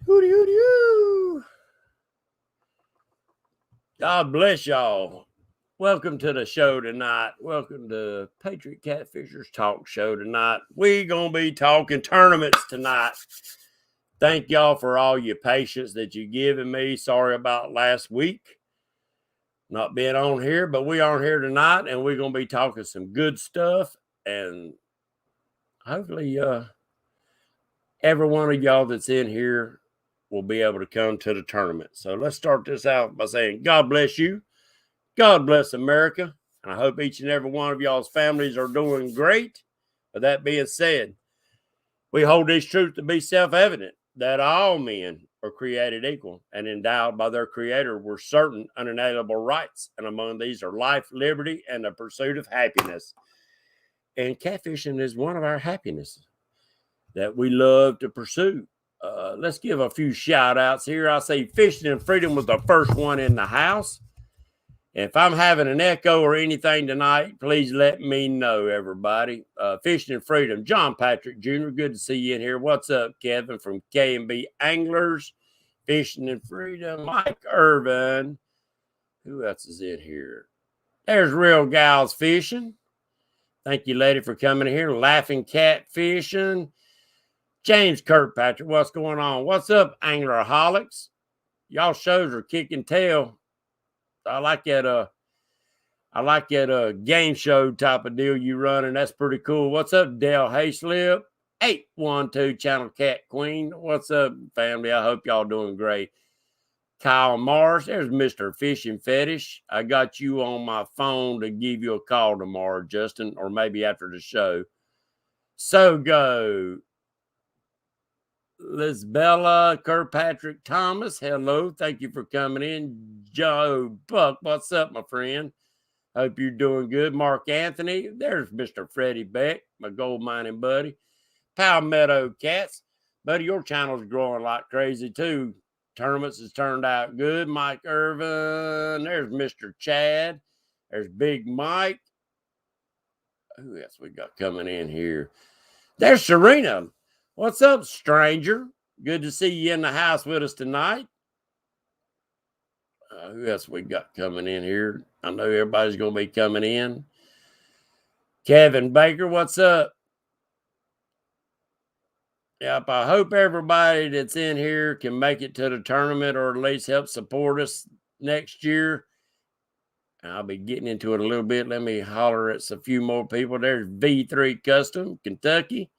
Hooty, hooty, hoo. God bless y'all. Welcome to the show tonight. Welcome to Patriot Catfishers Talk Show tonight. We gonna be talking tournaments tonight. Thank y'all for all your patience that you given me. Sorry about last week not being on here, but we are here tonight, and we're gonna be talking some good stuff. And hopefully, every one of y'all that's in here will be able to come to the tournament. So let's start this out by saying, God bless you. God bless America. And I hope each and every one of y'all's families are doing great. With that being said, we hold this truth to be self-evident that all men are created equal and endowed by their Creator with certain unalienable rights. And among these are life, liberty, and the pursuit of happiness. And catfishing is one of our happinesses that we love to pursue. Let's give a few shout outs here. I say Fishing and Freedom was the first one in the house. If I'm having an echo or anything tonight, please let me know, everybody. Fishing and Freedom, John Patrick Jr., good to see you in here. What's up, Kevin from K&B Anglers? Fishing and Freedom, Mike Irvin. Who else is in here? There's Real Gals Fishing. Thank you, lady, for coming here. Laughing Cat Fishing. James Kirkpatrick, what's going on? What's up, Angleraholics? Y'all shows are kicking tail. I like that game show type of deal you running. That's pretty cool. What's up, Dale Hayslip? 812 Channel Cat Queen. What's up, family? I hope y'all doing great. Kyle Morris, there's Mr. Fishing Fetish. I got you on my phone to give you a call tomorrow, Justin, or maybe after the show. So go. Lisbella Kirkpatrick Thomas, hello. Thank you for coming in. Joe Buck, what's up, my friend? Hope you're doing good. Mark Anthony, there's Mr. Freddie Beck, my gold mining buddy. Palmetto Cats, buddy, your channel's growing like crazy too. Tournaments has turned out good. Mike Irvin, there's Mr. Chad, there's Big Mike. Who else we got coming in here? There's Serena. What's up, stranger? Good to see you in the house with us tonight. Who else we got coming in here? I know everybody's going to be coming in. Kevin Baker, what's up? Yep, I hope everybody that's in here can make it to the tournament or at least help support us next year. I'll be getting into it a little bit. Let me holler at a few more people. There's V3 Custom, Kentucky.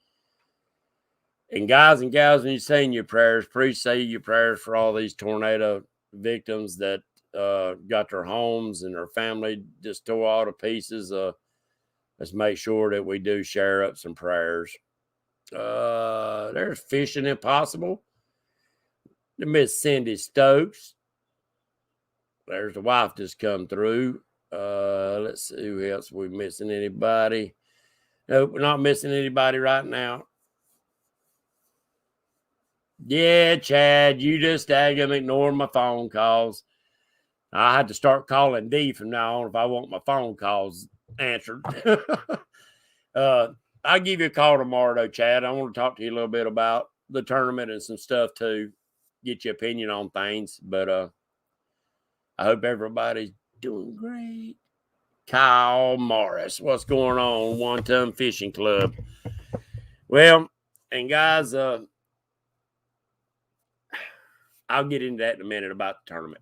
And guys and gals, when you're saying your prayers, please say your prayers for all these tornado victims that got their homes and their family just tore all to pieces. Let's make sure that we do share up some prayers. There's Fishing Impossible. The Miss Cindy Stokes. There's the wife just come through. Let's see who else. We missing anybody? Nope, we're not missing anybody right now. Yeah, Chad, you just daggum ignoring my phone calls. I had to start calling D from now on if I want my phone calls answered. I'll give you a call tomorrow, though, Chad. I want to talk to you a little bit about the tournament and some stuff, too. Get your opinion on things. But I hope everybody's doing great. Kyle Morris, what's going on? One Ton Fishing Club. Well, and guys, I'll get into that in a minute about the tournament.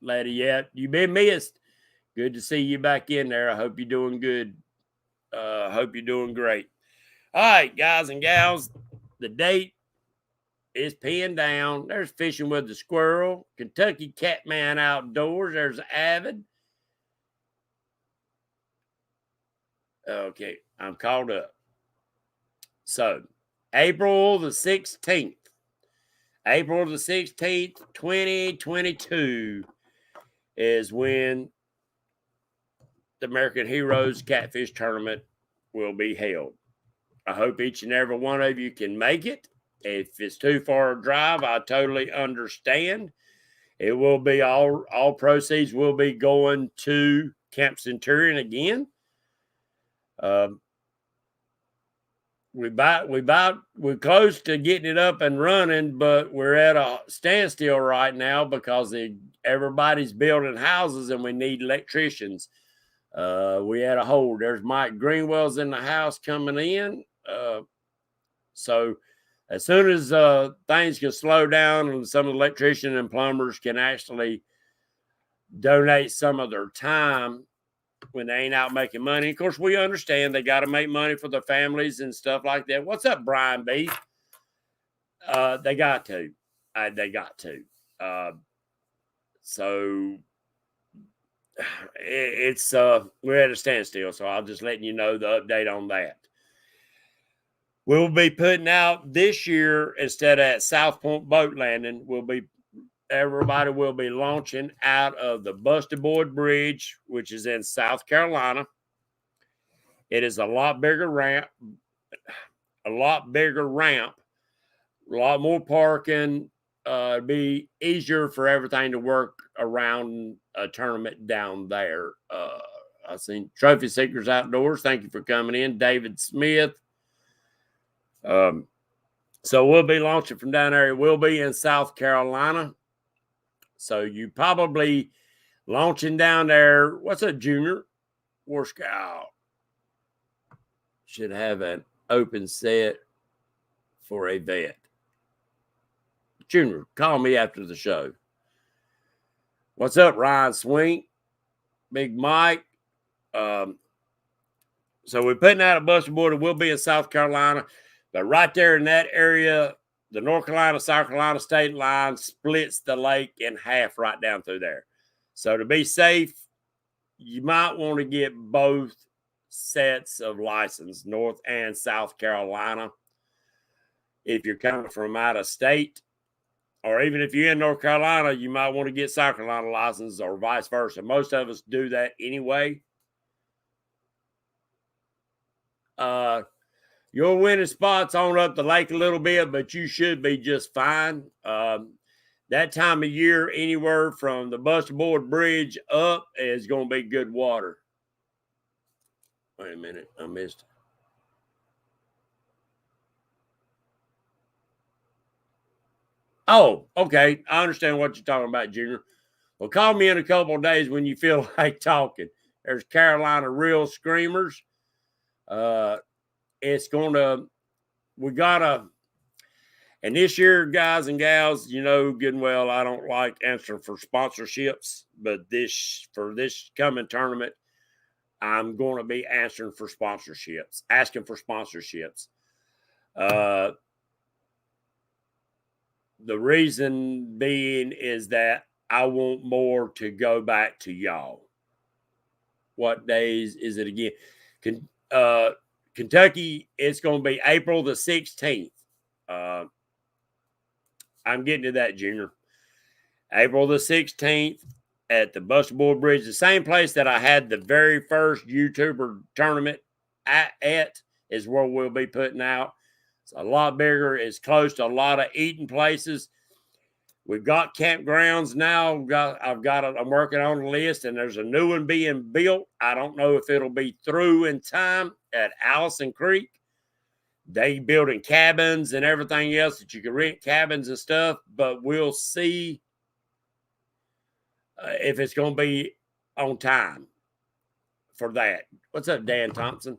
Lady, yeah, you've been missed. Good to see you back in there. I hope you're doing good. Hope you're doing great. All right, guys and gals, the date is pinned down. There's Fishing with the Squirrel, Kentucky Catman Outdoors. There's Avid. Okay, I'm caught up. So, April the 16th. April the 16th, 2022 is when the American Heroes Catfish Tournament will be held. I hope each and every one of you can make it. If it's too far a drive, I totally understand. It will be all proceeds will be going to Camp Centurion again. we're close to getting it up and running, but we're at a standstill right now because everybody's building houses and we need electricians. We had a hold. There's Mike Greenwell's in the house coming in. So as soon as things can slow down and some electrician and plumbers can actually donate some of their time when they ain't out making money. Of course, we understand they got to make money for their families and stuff like that. What's up, Brian B? They got to. They got to. So it's we're at a standstill. So I'll just letting you know the update on that. We'll be putting out this year instead of at South Point Boat Landing. Everybody will be launching out of the Busted Board Bridge, which is in South Carolina. It is a lot bigger ramp, a lot more parking. It'd be easier for everything to work around a tournament down there. I've seen Trophy Seekers Outdoors. Thank you for coming in, David Smith. So we'll be launching from down there. We'll be in South Carolina. So you probably launching down there. What's a Junior? War Scout should have an open set for a vet. Junior, call me after the show. What's up, Ryan Swink? Big Mike. So we're putting out a Busted Board. We'll be in South Carolina. But right there in that area, the North Carolina-South Carolina state line splits the lake in half right down through there. So to be safe, you might want to get both sets of license, North and South Carolina. If you're coming from out of state, or even if you're in North Carolina, you might want to get South Carolina license or vice versa. Most of us do that anyway. Your winning spot's on up the lake a little bit, but you should be just fine. That time of year, anywhere from the Busted Board Bridge up is going to be good water. Wait a minute. I missed it. Oh, okay. I understand what you're talking about, Junior. Well, call me in a couple of days when you feel like talking. There's Carolina Real Screamers. It's going to, and this year, guys and gals, you know good and well, I don't like answering for sponsorships, but for this coming tournament, I'm going to be answering for sponsorships, asking for sponsorships. The reason being is that I want more to go back to y'all. What days is it again? Kentucky, it's going to be April the 16th. I'm getting to that, Junior. April the 16th at the Busted Board Bridge, the same place that I had the very first YouTuber tournament at is where we'll be putting out. It's a lot bigger. It's close to a lot of eating places. We've got campgrounds now. I'm working on a list, and there's a new one being built. I don't know if it'll be through in time at Allison Creek. They building cabins and everything else that you can rent cabins and stuff, but we'll see if it's going to be on time for that. What's up, Dan Thompson?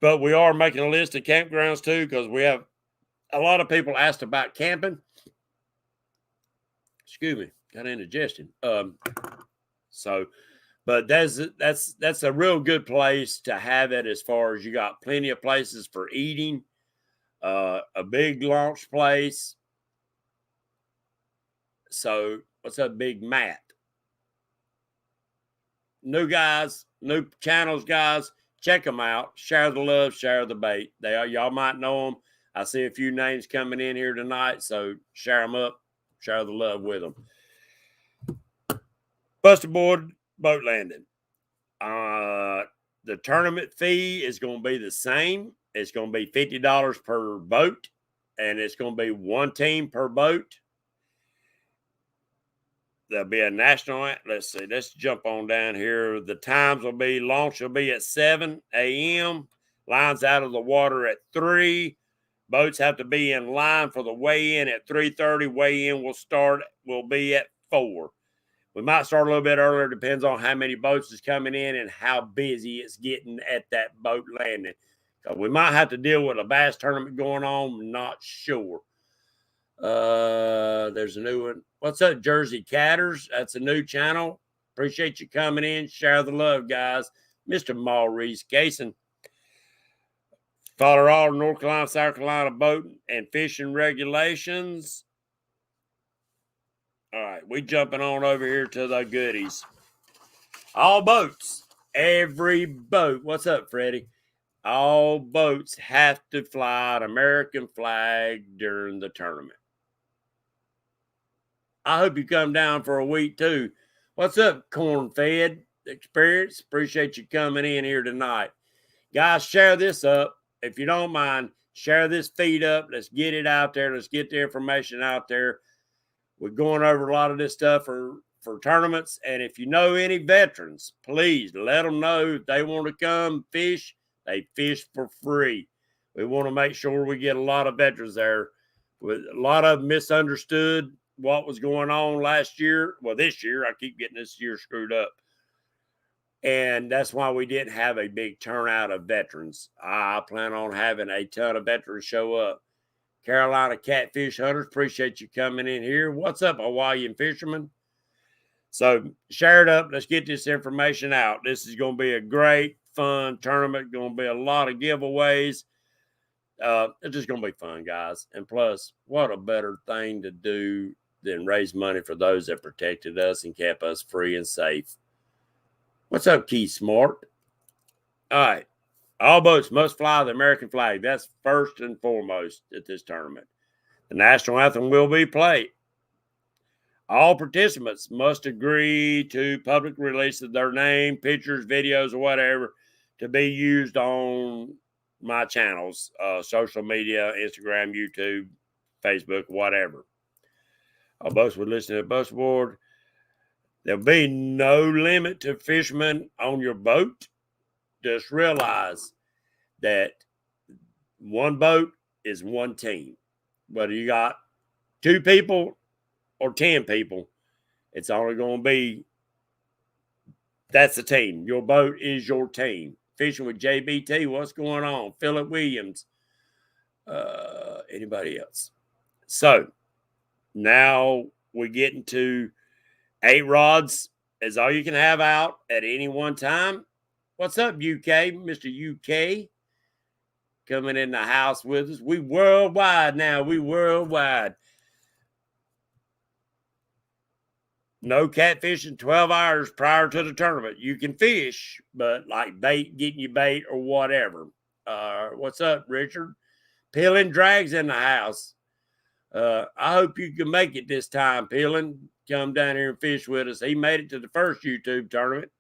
But we are making a list of campgrounds too, because we have a lot of people asked about camping. Excuse me, got indigestion. But that's a real good place to have it, as far as you got plenty of places for eating, a big launch place. So what's up, Big Matt? New guys, new channels, guys. Check them out. Share the love, share the bait. Y'all might know them. I see a few names coming in here tonight, so share them up. Share the love with them. Busted Board Boat Landing. The tournament fee is going to be the same. It's going to be $50 per boat, and it's going to be one team per boat. There'll be a national. Let's see. Let's jump on down here. The times will be, launch will be at 7 a.m. Lines out of the water at 3. Boats have to be in line for the weigh-in at 3:30. Weigh-in will be at 4. We might start a little bit earlier. Depends on how many boats is coming in and how busy it's getting at that boat landing. We might have to deal with a bass tournament going on. Not sure. There's a new one. What's up, Jersey Catters? That's a new channel. Appreciate you coming in. Share the love, guys. Mr. Maurice Cason. Follow all North Carolina, South Carolina boat and fishing regulations. All right, we jumping on over here to the goodies. All boats, every boat. What's up, Freddie? All boats have to fly an American flag during the tournament. I hope you come down for a week too. What's up, Corn-Fed Experience? Appreciate you coming in here tonight. Guys, share this up. If you don't mind, share this feed up. Let's get it out there. Let's get the information out there. We're going over a lot of this stuff for tournaments. And if you know any veterans, please let them know if they want to come fish. They fish for free. We want to make sure we get a lot of veterans there. With a lot of them misunderstood what was going on last year. Well, this year, I keep getting this year screwed up. And that's why we didn't have a big turnout of veterans. I plan on having a ton of veterans show up. Carolina Catfish Hunters, appreciate you coming in here. What's up, Hawaiian fishermen? So share it up. Let's get this information out. This is going to be a great, fun tournament. Going to be a lot of giveaways. It's just going to be fun, guys. And plus, what a better thing to do than raise money for those that protected us and kept us free and safe. What's up, Key Smart? All right. All boats must fly the American flag. That's first and foremost at this tournament. The national anthem will be played. All participants must agree to public release of their name, pictures, videos, or whatever to be used on my channels, social media, Instagram, YouTube, Facebook, whatever. All boats would listen to the bus board. There'll be no limit to fishermen on your boat. Just realize that one boat is one team. Whether you got 2 people or 10 people, it's only going to be, that's the team. Your boat is your team. Fishing with JBT, what's going on? Philip Williams, anybody else? So now we're getting to 8 rods is all you can have out at any one time. What's up, UK? Mr. UK coming in the house with us. We worldwide now. We worldwide. No catfishing 12 hours prior to the tournament. You can fish, but like bait, getting you bait or whatever. What's up, Richard? Peeling Drags in the house. I hope you can make it this time, Peeling. Come down here and fish with us. He made it to the first YouTube tournament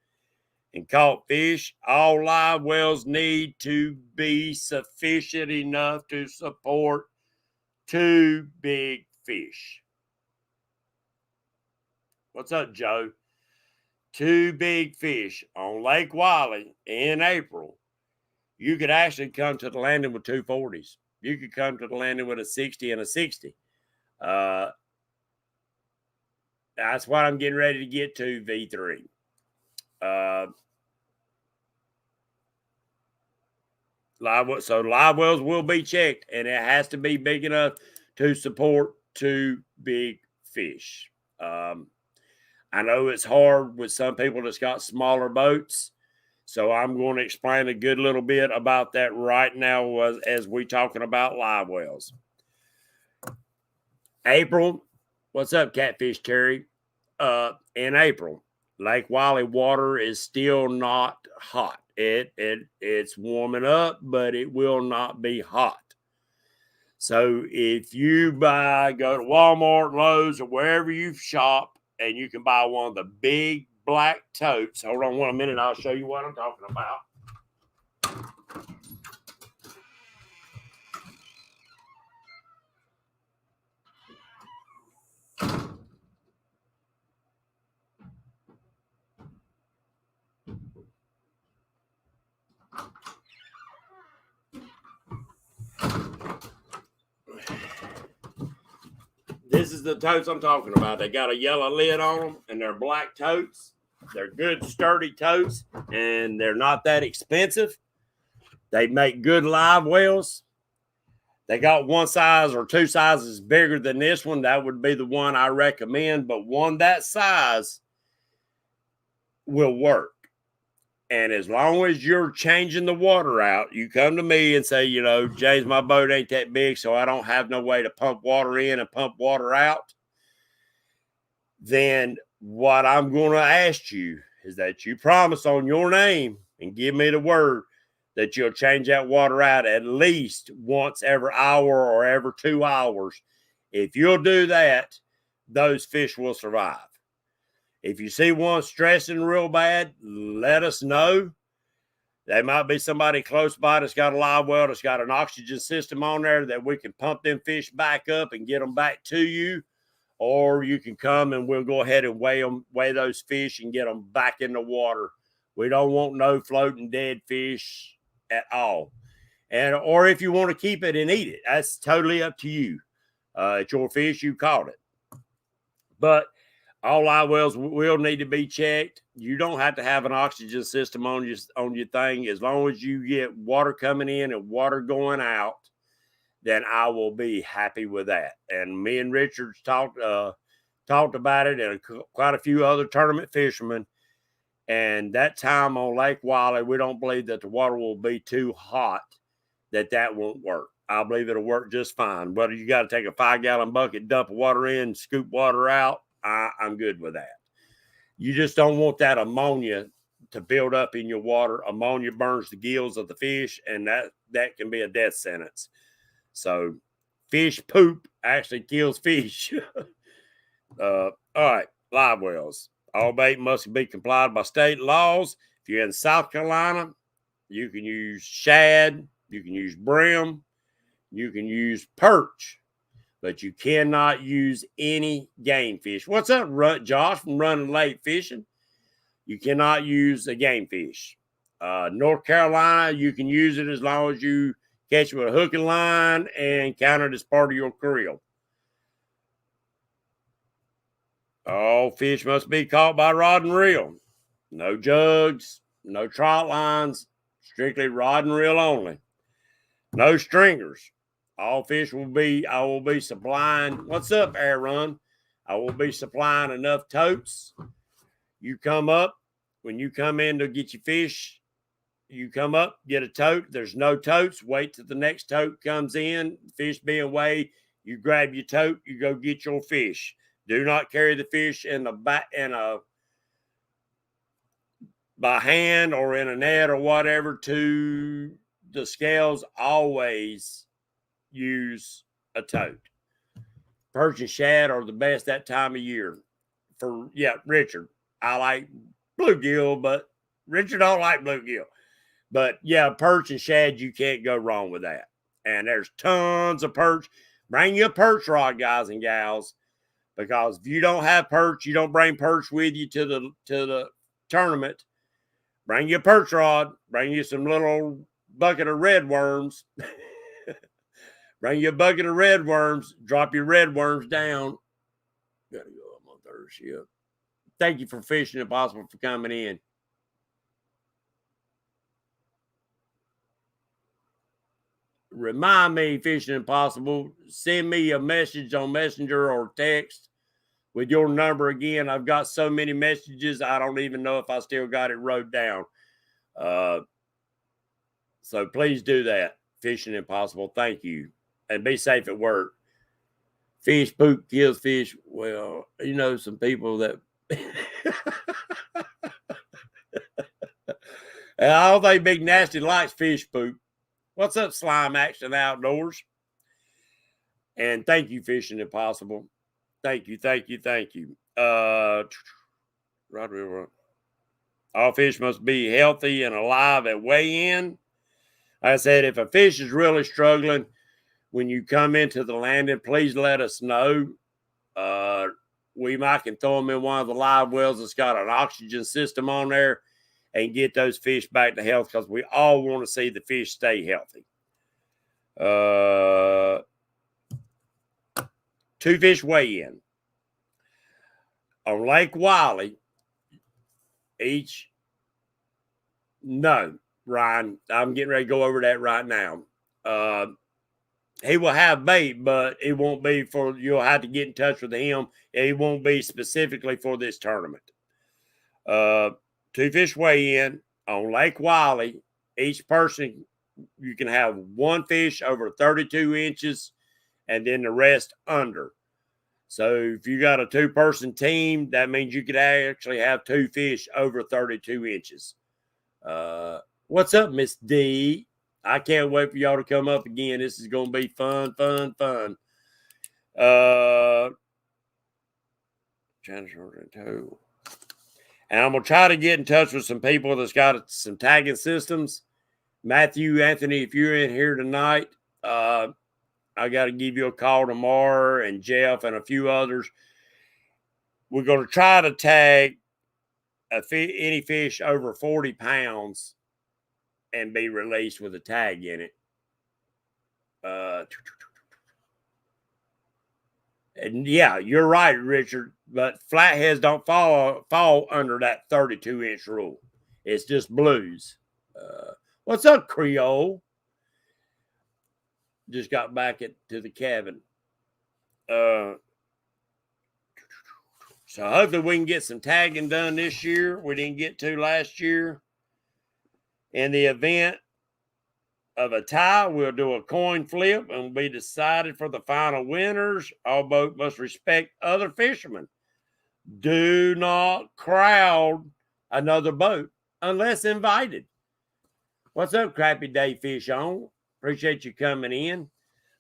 and caught fish. All live wells need to be sufficient enough to support 2 big fish. What's up, Joe? 2 big fish on Lake Wiley in April. You could actually come to the landing with 2 40s. You could come to the landing with a 60 and a 60. That's what I'm getting ready to get to, V3. Live wells will be checked, and it has to be big enough to support 2 big fish. I know it's hard with some people that's got smaller boats, so I'm going to explain a good little bit about that right now as we talking about live wells. April, what's up, Catfish Terry? In April, Lake Wiley water is still not hot. It's warming up, but it will not be hot. So if you go to Walmart, Lowe's, or wherever you shop, and you can buy one of the big black totes. Hold on 1 minute. I'll show you what I'm talking about. This is the totes I'm talking about. They got a yellow lid on them, and they're black totes. They're good, sturdy totes, and they're not that expensive. They make good live wells. They got one size or two sizes bigger than this one. That would be the one I recommend, but one that size will work. And as long as you're changing the water out, you come to me and say, you know, James, my boat ain't that big, so I don't have no way to pump water in and pump water out. Then what I'm going to ask you is that you promise on your name and give me the word that you'll change that water out at least once every hour or every 2 hours. If you'll do that, those fish will survive. If you see one stressing real bad, let us know. There might be somebody close by that's got a live well, that's got an oxygen system on there that we can pump them fish back up and get them back to you. Or you can come and we'll go ahead and weigh those fish and get them back in the water. We don't want no floating dead fish at all. Or if you want to keep it and eat it, that's totally up to you. It's your fish, you caught it. But all live wells will need to be checked. You don't have to have an oxygen system on your thing. As long as you get water coming in and water going out, then I will be happy with that. And me and Richard talked about it, and quite a few other tournament fishermen. And that time on Lake Wiley, we don't believe that the water will be too hot, that won't work. I believe it'll work just fine. Whether you got to take a 5-gallon bucket, dump water in, scoop water out, I'm good with that. You just don't want that ammonia to build up in your water. Ammonia burns the gills of the fish, and that can be a death sentence. So fish poop actually kills fish. All right, live wells. All bait must be complied by state laws. If you're in South Carolina, you can use shad, you can use brim, you can use perch, but you cannot use any game fish. What's up, Josh from Running Late Fishing? You cannot use a game fish. North Carolina, you can use it as long as you catch it with a hook and line and count it as part of your creel. All fish must be caught by rod and reel. No jugs, no trot lines, strictly rod and reel only. No stringers. All fish I will be supplying. What's up, Air Run? I will be supplying enough totes. You come up, when you come in to get your fish, you come up, get a tote. There's no totes. Wait till the next tote comes in. Fish being weighed, you grab your tote, you go get your fish. Do not carry the fish by hand or in a net or whatever to the scales. Always use a tote. Perch and shad are the best that time of year. Richard, I like bluegill, but Richard don't like bluegill. But yeah, perch and shad, you can't go wrong with that. And there's tons of perch. Bring you a perch rod, guys and gals, because if you don't have perch, you don't bring perch with you to the tournament. Bring you a perch rod. Bring you some little bucket of red worms. Bring you a bucket of red worms. Drop your red worms down. Gotta go up on third ship. Thank you for Fishing Impossible for coming in. Remind me, Fishing Impossible, send me a message on Messenger or text with your number again. I've got so many messages, I don't even know if I still got it wrote down. So please do that, Fishing Impossible. Thank you. And be safe at work. Fish poop kills fish. Well, you know, some people that I don't think Big Nasty likes fish poop. What's up, Slime Action Outdoors? And thank you, Fishing Impossible. Thank you. All fish must be healthy and alive at weigh-in. Like I said, if a fish is really struggling, when you come into the landing, please let us know. We might can throw them in one of the live wells that's got an oxygen system on there and get those fish back to health, because we all want to see the fish stay healthy. 2 fish weigh-in. On Lake Wiley, no, Ryan, I'm getting ready to go over that right now. He will have bait, but it won't be for, you'll have to get in touch with him. It won't be specifically for this tournament. 2 fish weigh-in on Lake Wiley. Each person, you can have 1 fish over 32 inches and then the rest under. So if you got a 2-person team, that means you could actually have 2 fish over 32 inches. What's up, Miss D? I can't wait for y'all to come up again. This is going to be fun. And I'm going to try to get in touch with some people that's got some tagging systems. Matthew, Anthony, if you're in here tonight, I got to give you a call tomorrow, and Jeff and a few others. We're going to try to tag any fish over 40 pounds and be released with a tag in it. And yeah, you're right, Richard, but flatheads don't fall under that 32-inch rule. It's just blues. What's up, Creole? Just got back to the cabin. So hopefully we can get some tagging done this year. We didn't get to last year. In the event of a tie, we'll do a coin flip and be decided for the final winners. All boats must respect other fishermen. Do not crowd another boat unless invited. What's up, Crappy Day Fish On? Appreciate you coming in.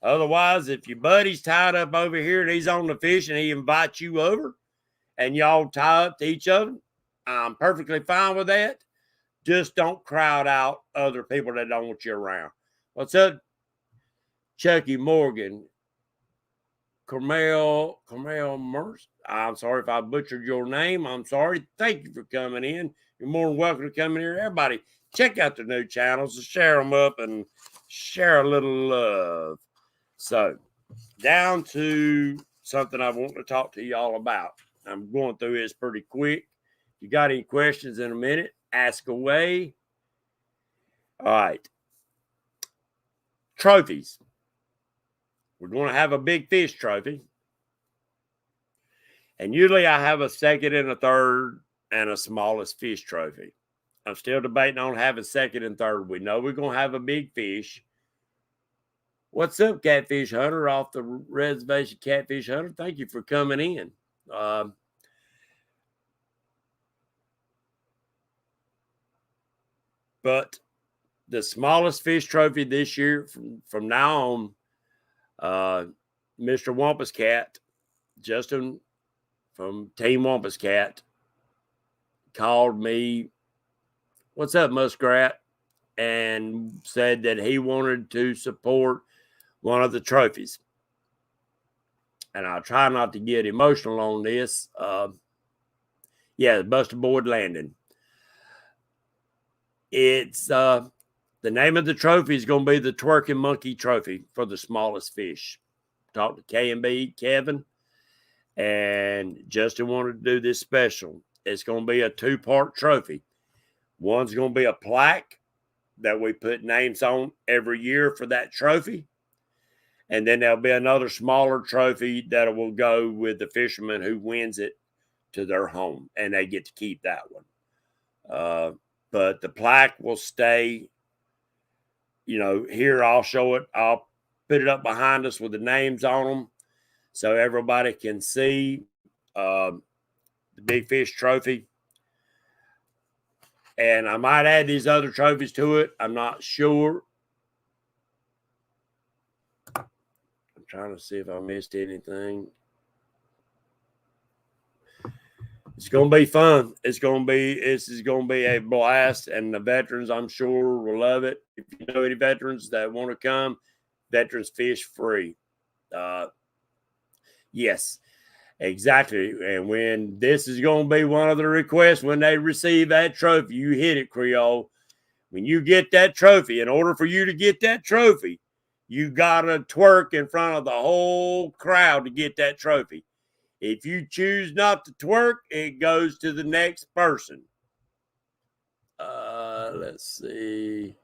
Otherwise, if your buddy's tied up over here and he's on the fish and he invites you over and y'all tie up to each other, I'm perfectly fine with that. Just don't crowd out other people that don't want you around. What's up, Chucky Morgan? Carmel Merce. I'm sorry if I butchered your name. I'm sorry. Thank you for coming in. You're more than welcome to come in here. Everybody, check out the new channels and share them up and share a little love. So, down to something I want to talk to y'all about. I'm going through this pretty quick. If you got any questions in a minute, ask away. All right. Trophies. We're going to have a big fish trophy. And usually I have a second and a third and a smallest fish trophy. I'm still debating on having second and third. We know we're going to have a big fish. What's up, Catfish Hunter, off the reservation, Catfish Hunter? Thank you for coming in. But the smallest fish trophy this year, from now on, Mr. Wampus Cat, Justin from Team Wampus Cat, called me, what's up, Muskrat, and said that he wanted to support one of the trophies. And I'll try not to get emotional on this. The Busted Board Landing. It's the name of the trophy is going to be the Twerking Monkey Trophy for the smallest fish. Talked to K&B, Kevin, and Justin wanted to do this special. It's going to be a 2-part trophy. One's going to be a plaque that we put names on every year for that trophy. And then there'll be another smaller trophy that will go with the fisherman who wins it to their home, and they get to keep that one. But the plaque will stay, here I'll show it. I'll put it up behind us with the names on them so everybody can see the Big Fish Trophy. And I might add these other trophies to it. I'm not sure. I'm trying to see if I missed anything. It's going to be fun. This is going to be a blast, and the veterans, I'm sure, will love it. If you know any veterans that want to come, veterans fish free. Yes, exactly. And when this is going to be one of the requests when they receive that trophy, you hit it, Creole. When you get that trophy, in order for you to get that trophy, you got to twerk in front of the whole crowd to get that trophy. If you choose not to twerk, it goes to the next person. Let's see.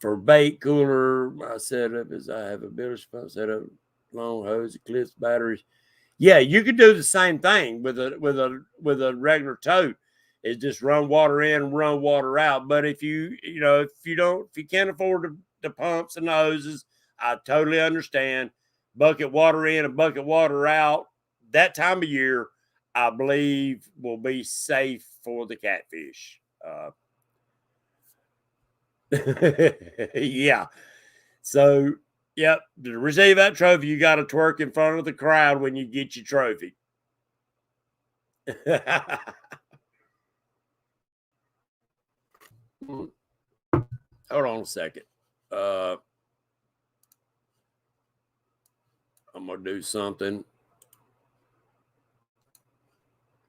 For bait cooler, my setup is I have a builder's pump setup, long hose, eclipse batteries. Yeah, you could do the same thing with a regular tote. Is just run water in, run water out. But if you can't afford the pumps and the hoses, I totally understand. Bucket water in and bucket water out. That time of year, I believe, will be safe for the catfish. Yeah. So, yep, to receive that trophy, you got to twerk in front of the crowd when you get your trophy. Hold on a second. I'm going to do something.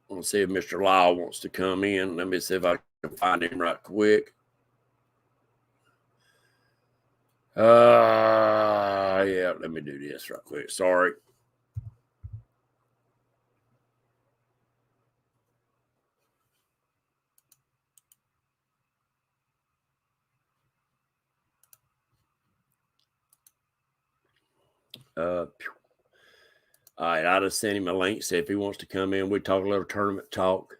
I'm going to see if Mr. Lyle wants to come in. Let me see if I can find him right quick. Yeah, let me do this right quick. Sorry. All right, I just sent him a link. See if he wants to come in. We talk a little tournament talk.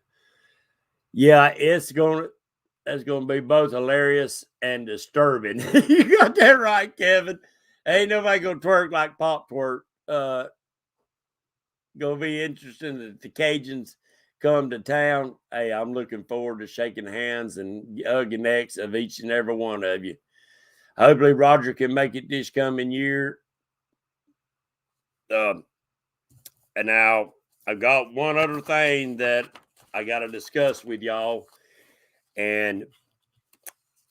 Yeah, that's going to be both hilarious and disturbing. You got that right, Kevin. Ain't nobody gonna twerk like Pop twerk. Gonna be interesting that the Cajuns come to town. Hey, I'm looking forward to shaking hands and hugging necks of each and every one of you. Hopefully, Roger can make it this coming year. And now I've got one other thing that I got to discuss with y'all, and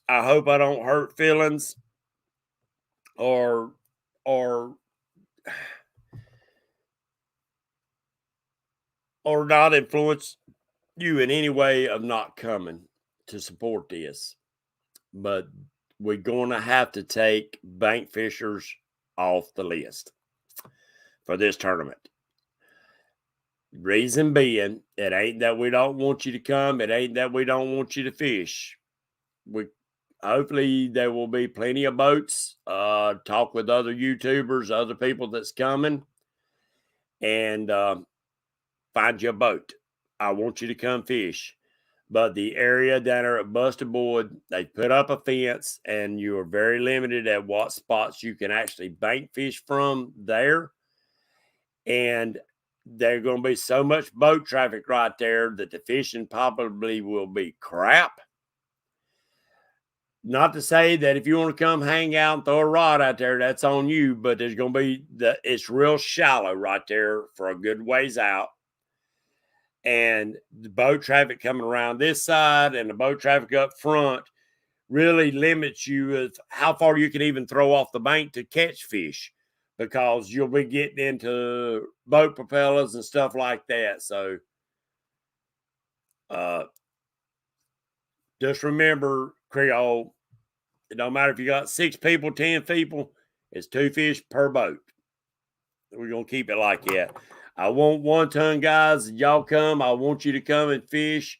I hope I don't hurt feelings or not influence you in any way of not coming to support this. But we're going to have to take bank fishers off the list for this tournament. Reason being, it ain't that we don't want you to come. It ain't that we don't want you to fish. Hopefully there will be plenty of boats. Talk with other YouTubers, other people that's coming, and find you a boat. I want you to come fish. But the area down there at Busted Board, they put up a fence, and you are very limited at what spots you can actually bank fish from there. And there's going to be so much boat traffic right there that the fishing probably will be crap. Not to say that if you want to come hang out and throw a rod out there, that's on you, but there's going to be it's real shallow right there for a good ways out. And the boat traffic coming around this side and the boat traffic up front really limits you with how far you can even throw off the bank to catch fish, because you'll be getting into boat propellers and stuff like that. So just remember, Creole, it don't matter if you got 6 people, 10 people, it's 2 fish per boat. We're going to keep it like that. I want 1-ton guys. Y'all come. I want you to come and fish.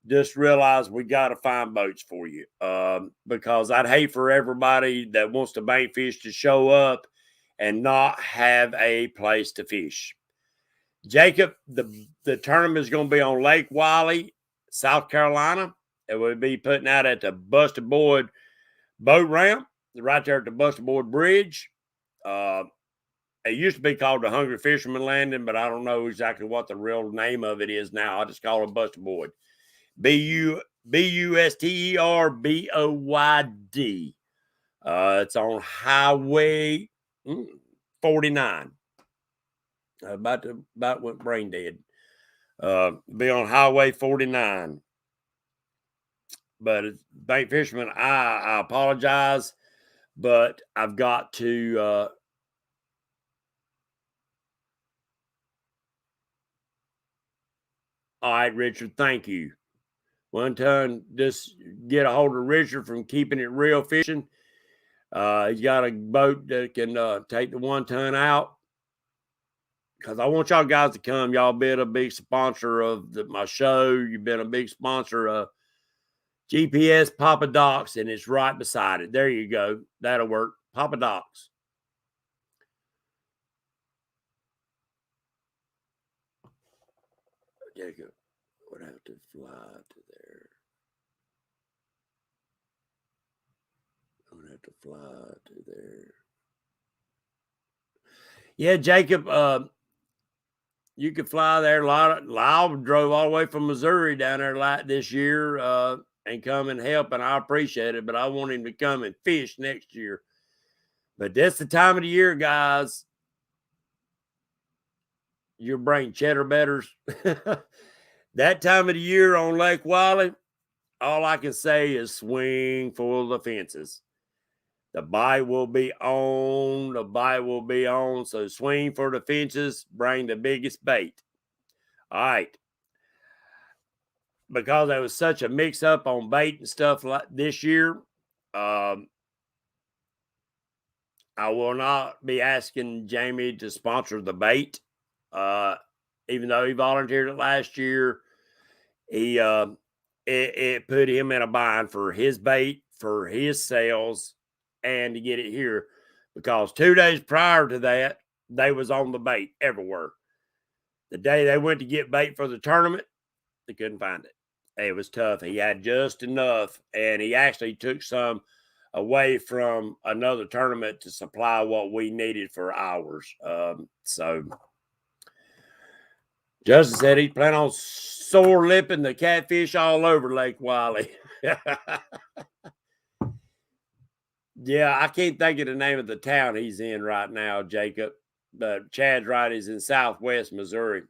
Just realize we got to find boats for you, because I'd hate for everybody that wants to bank fish to show up and not have a place to fish. Jacob, the tournament is going to be on Lake Wiley, South Carolina. It will be putting out at the Busted Board boat ramp right there at the Busted Board Bridge. It used to be called the Hungry Fisherman Landing, but I don't know exactly what the real name of it is now. I just call it Busted Board. Busterboyd. It's on Highway 49. About went brain dead. Be on Highway 49. But bank fisherman, I apologize, but I've got to all right, Richard, thank you. 1 ton, just get a hold of Richard from Keeping It Real Fishing. He's got a boat that can take the 1 ton out. Because I want y'all guys to come. Y'all been a big sponsor of my show. You've been a big sponsor of GPS Papa Docs, and it's right beside it. There you go. That'll work. Papa Docs. Jacob would have to fly to there. I would have to fly to there. Yeah, Jacob, you could fly there. Lyle drove all the way from Missouri down there this year and come and help, and I appreciate it. But I want him to come and fish next year. But that's the time of the year, guys. You bring cheddar betters. That time of the year on Lake Wiley, all I can say is swing for the fences. The bite will be on. The bite will be on. So swing for the fences. Bring the biggest bait. All right. Because there was such a mix-up on bait and stuff like this year, I will not be asking Jamie to sponsor the bait. Even though he volunteered it last year, it put him in a bind for his bait, for his sales, and to get it here. Because 2 days prior to that, they was on the bait everywhere. The day they went to get bait for the tournament, they couldn't find it. It was tough. He had just enough, and he actually took some away from another tournament to supply what we needed for ours. So Justin said he's planning on sore lipping the catfish all over Lake Wiley. Yeah, I can't think of the name of the town he's in right now, Jacob. But Chad's right, he's in southwest Missouri.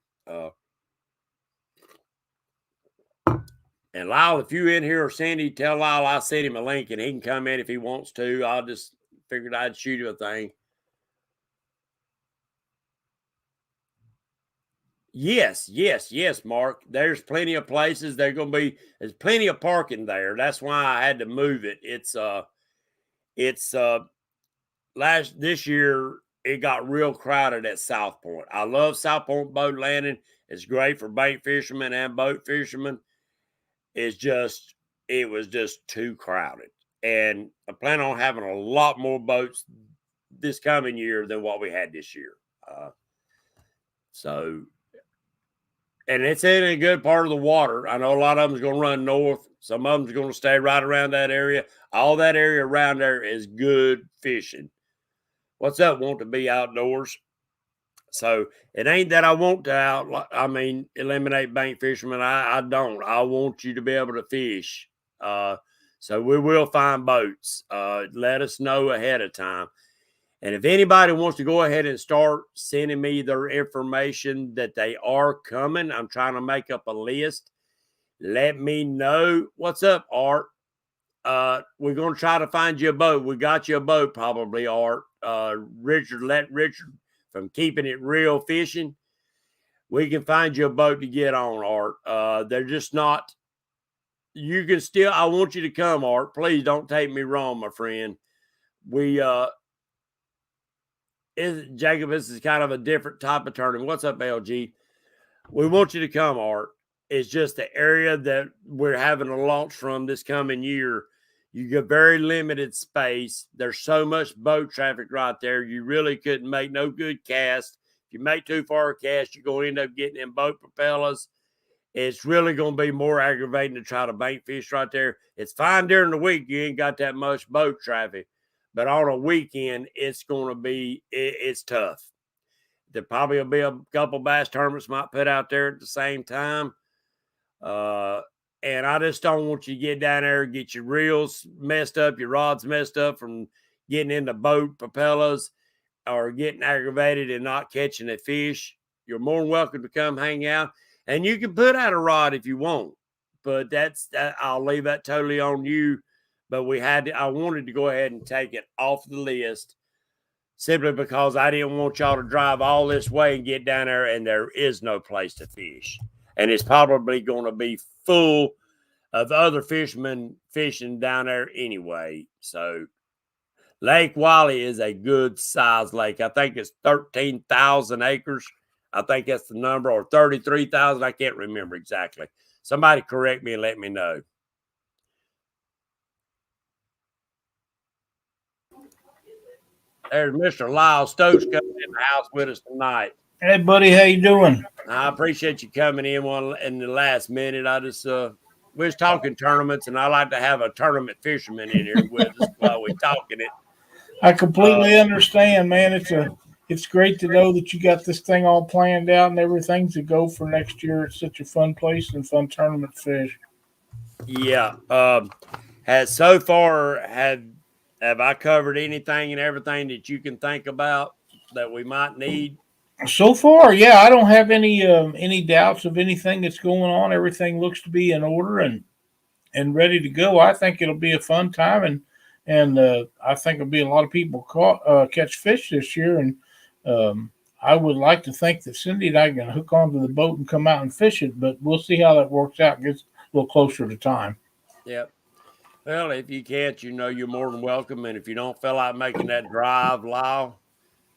And Lyle, if you in here or Sandy, tell Lyle I sent him a link and he can come in if he wants to. I just figured I'd shoot you a thing. Yes, Mark. There's plenty of places. There's plenty of parking there. That's why I had to move it. This year it got real crowded at South Point. I love South Point boat landing. It's great for bait fishermen and boat fishermen. It was just too crowded. And I plan on having a lot more boats this coming year than what we had this year. And it's in a good part of the water. I know a lot of them is going to run north. Some of them is going to stay right around that area. All that area around there is good fishing. What's up? Want to be outdoors? So it ain't that I want to eliminate bank fishermen. I don't. I want you to be able to fish. So we will find boats. Let us know ahead of time. And if anybody wants to go ahead and start sending me their information that they are coming, I'm trying to make up a list. Let me know. What's up, Art? We're going to try to find you a boat. We got you a boat probably, Art. Richard from Keeping It Real Fishing. We can find you a boat to get on, Art. They're just not. You can still. I want you to come, Art. Please don't take me wrong, my friend. Jacob, this is kind of a different type of tournament. What's up, LG? We want you to come, Art. It's just the area that we're having a launch from this coming year. You get very limited space. There's so much boat traffic right there. You really couldn't make no good cast. If you make too far a cast, you're going to end up getting in boat propellers. It's really going to be more aggravating to try to bank fish right there. It's fine during the week. You ain't got that much boat traffic. But on a weekend, it's tough. There probably will be a couple bass tournaments might put out there at the same time. And I just don't want you to get down there and get your reels messed up, your rods messed up from getting into boat propellers or getting aggravated and not catching a fish. You're more than welcome to come hang out. And you can put out a rod if you want. But I'll leave that totally on you. But I wanted to go ahead and take it off the list simply because I didn't want y'all to drive all this way and get down there and there is no place to fish. And it's probably going to be full of other fishermen fishing down there anyway. So Lake Wiley is a good size lake. I think it's 13,000 acres. I think that's the number, or 33,000. I can't remember exactly. Somebody correct me and let me know. There's Mr. Lyle Stokes coming in the house with us tonight. Hey, buddy, how you doing? I appreciate you coming in in the last minute. I just we're talking tournaments, and I like to have a tournament fisherman in here with us while we're talking it. I completely understand, man. It's great to know that you got this thing all planned out and everything to go for next year. It's such a fun place and fun tournament to fish. Yeah. Have I covered anything and everything that you can think about that we might need? So far, yeah, I don't have any doubts of anything that's going on. Everything looks to be in order and ready to go. I think it'll be a fun time, and I think there'll be a lot of people catch fish this year. And I would like to think that Cindy and I can hook onto the boat and come out and fish it, but we'll see how that works out. It gets a little closer to time. Yep. Well, if you can't, you're more than welcome. And if you don't feel like making that drive, Lyle,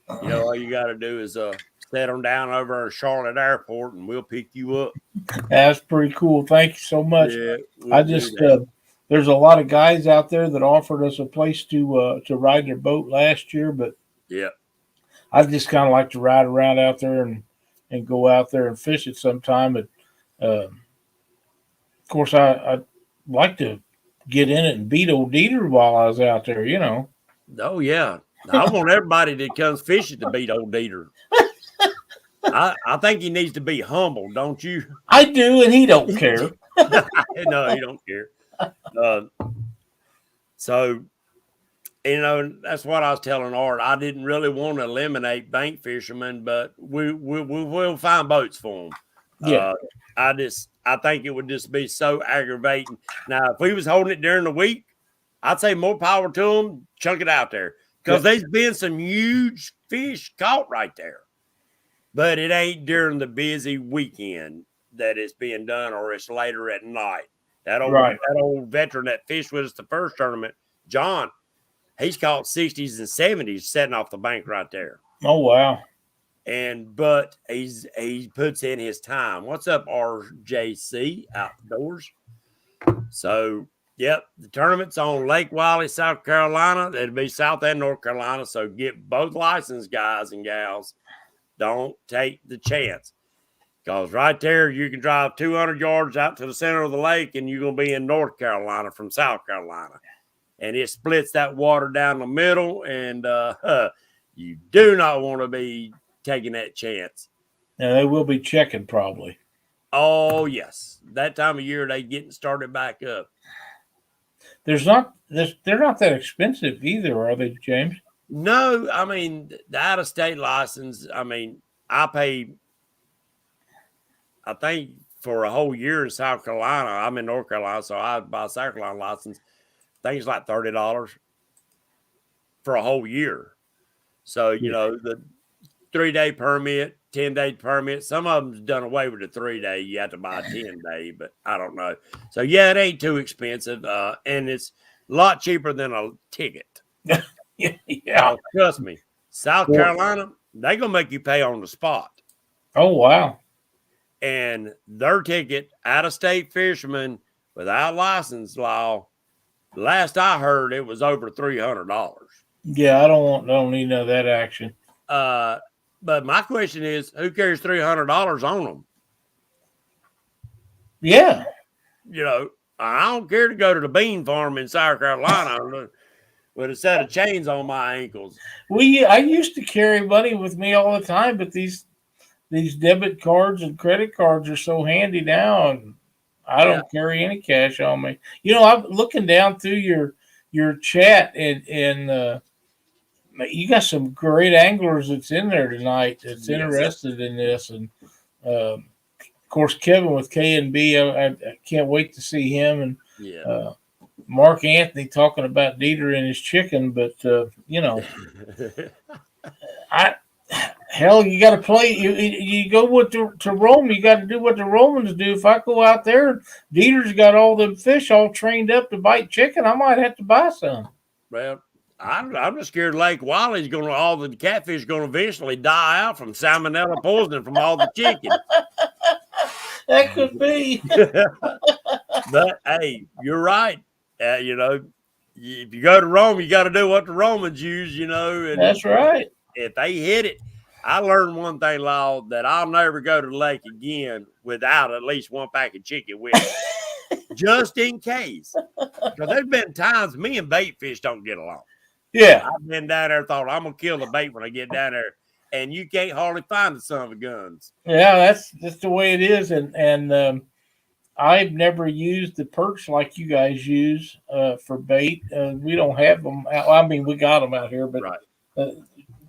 all you got to do is set them down over at Charlotte Airport, and we'll pick you up. That's pretty cool. Thank you so much. Yeah, I just there's a lot of guys out there that offered us a place to ride their boat last year, but yeah, I just kind of like to ride around out there and go out there and fish it sometime. But of course, I like to get in it and beat old Dieter while I was out there. Oh yeah, I want everybody that comes fishing to beat old Dieter. I think he needs to be humble, don't you? I do, and he don't care. No, he don't care. So, that's what I was telling Art. I didn't really want to eliminate bank fishermen, but we'll find boats for them. Yeah. I think it would just be so aggravating. Now, if we was holding it during the week, I'd say more power to them. Chunk it out there, because there's been some huge fish caught right there. But it ain't during the busy weekend that it's being done, or it's later at night. That old veteran that fished with us the first tournament, John, he's caught 60s and 70s setting off the bank right there. Oh, wow. But he puts in his time. What's up, RJC Outdoors? So, yep, the tournament's on Lake Wiley, South Carolina. It'll be South and North Carolina, so get both licensed guys and gals. Don't take the chance, because right there you can drive 200 yards out to the center of the lake, and you're going to be in North Carolina from South Carolina. And it splits that water down the middle, and you do not want to be taking that chance. Now, they will be checking probably. Oh, yes. That time of year, they getting started back up. They're not that expensive either, are they, James? No, I mean, the out-of-state license, I pay, I think, for a whole year in South Carolina. I'm in North Carolina, so I buy a South Carolina license. I think it's like $30 for a whole year. So, the 3-day permit, 10-day permit, some of them's done away with the 3-day. You have to buy a 10-day, but I don't know. So, yeah, it ain't too expensive, and it's a lot cheaper than a ticket. Yeah. Trust me, South Carolina, they're going to make you pay on the spot. Oh, wow. And their ticket, out-of-state fishermen without license law, last I heard, it was over $300. Yeah, I don't need none of that action. But my question is, who carries $300 on them? Yeah. I don't care to go to the bean farm in South Carolina with a set of chains on my ankles. I used to carry money with me all the time, but these debit cards and credit cards are so handy now, and I don't carry any cash on me. I'm looking down through your chat, and you got some great anglers that's in there tonight that's interested in this, and of course Kevin with K&B. I can't wait to see him, and Mark Anthony talking about Dieter and his chicken, but you got to play. You go to Rome. You got to do what the Romans do. If I go out there, Dieter's got all them fish all trained up to bite chicken, I might have to buy some. Well, I'm just scared Lake Wally's all the catfish going to eventually die out from salmonella poisoning from all the chicken. That could be. But hey, you're right. You know, if you go to Rome, you got to do what the Romans use. You know, and That's right. if they hit it, I learned one thing, Lyle, that I'll never go to the lake again without at least one pack of chicken with me, just in case. Because there's been times me and bait fish don't get along. Yeah. I've been down there, thought I'm gonna kill the bait when I get down there, and you can't hardly find the son of a guns. Yeah, that's just the way it is, and I've never used the perch like you guys use for bait. We don't have them. I mean, we got them out here, but Right.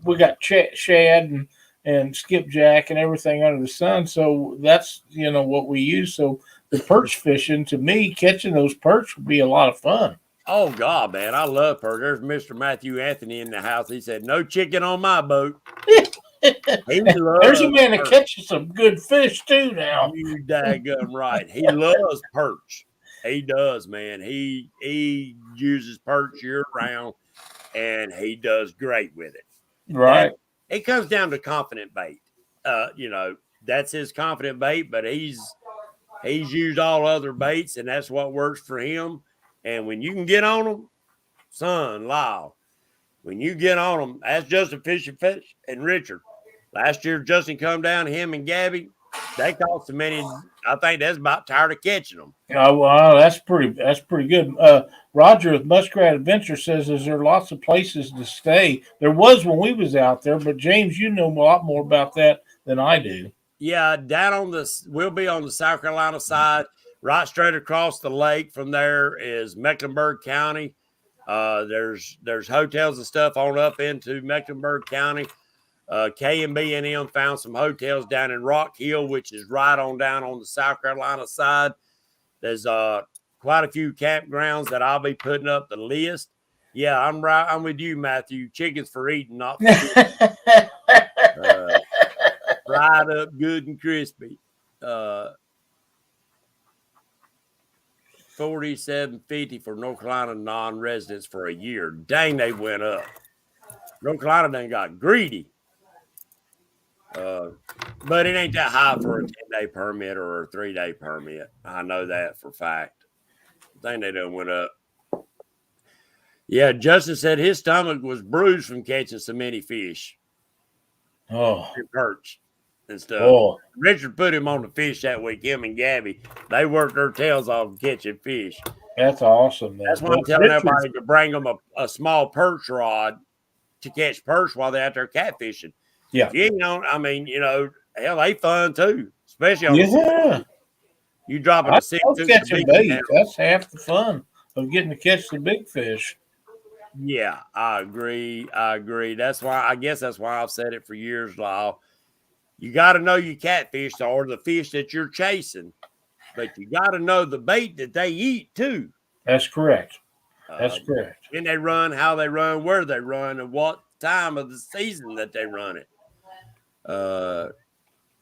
We got shad and skipjack and everything under the sun. So that's what we use. So the perch fishing, to me, catching those perch would be a lot of fun. Oh God, man, I love perch. There's Mr. Matthew Anthony in the house. He said, "No chicken on my boat." There's a man that catches some good fish too now. You daggum right. He loves perch. He does, man. He uses perch year round, and he does great with it. Right. And it comes down to confident bait. That's his confident bait, but he's used all other baits, and that's what works for him. And when you can get on them, son, Lyle, when you get on them, that's Justin Fisher Fish and Richard. Last year, Justin come down, him and Gabby, they caught so many. I think that's about tired of catching them. Oh, wow, that's pretty good. Roger with Muskrat Adventure says, "Is there lots of places to stay?" There was when we was out there, but James, you know a lot more about that than I do. Yeah, we'll be on the South Carolina side, right straight across the lake. From there is Mecklenburg County. There's hotels and stuff on up into Mecklenburg County. K&B and M found some hotels down in Rock Hill, which is right on down on the South Carolina side. There's quite a few campgrounds that I'll be putting up the list. Yeah, I'm right. I'm with you, Matthew. Chickens for eating, not for eating. Fried up good and crispy. $47.50 for North Carolina non-residents for a year. Dang, they went up. North Carolina done got greedy. But it ain't that high for a 10-day permit or a 3-day permit. I know that for a fact. I think they done went up. Yeah, Justin said his stomach was bruised from catching so many fish. Oh, It hurts and stuff. oh, Richard put him on the fish that week. Him and Gabby, they worked their tails off catching fish. that's awesome, man. That's why I'm telling everybody to bring them a small perch rod to catch perch while they're out there catfishing. Yeah. Hell, they fun too, especially on the you dropping a 6 I catching bait. That's half the fun of getting to catch the big fish. Yeah, I agree. That's why I've said it for years, Lyle. You got to know your catfish or the fish that you're chasing, but you got to know the bait that they eat too. That's correct. That's correct. When they run, how they run, where they run, and what time of the season that they run it.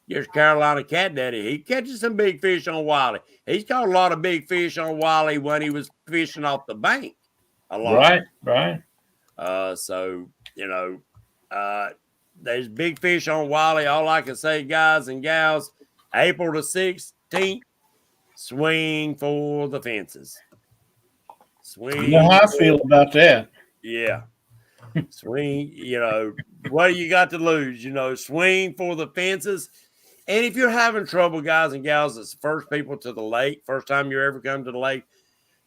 Here's Carolina Cat Daddy. He catches some big fish on Wally. He's caught a lot of big fish on Wally when he was fishing off the bank. A lot. Right. There's big fish on Wally. All I can say, guys and gals, April the 16th, swing for the fences. Swing. You know how I feel about that. Yeah. Swing, what do you got to lose? Swing for the fences. And if you're having trouble, guys and gals, it's first people to the lake, first time you ever come to the lake.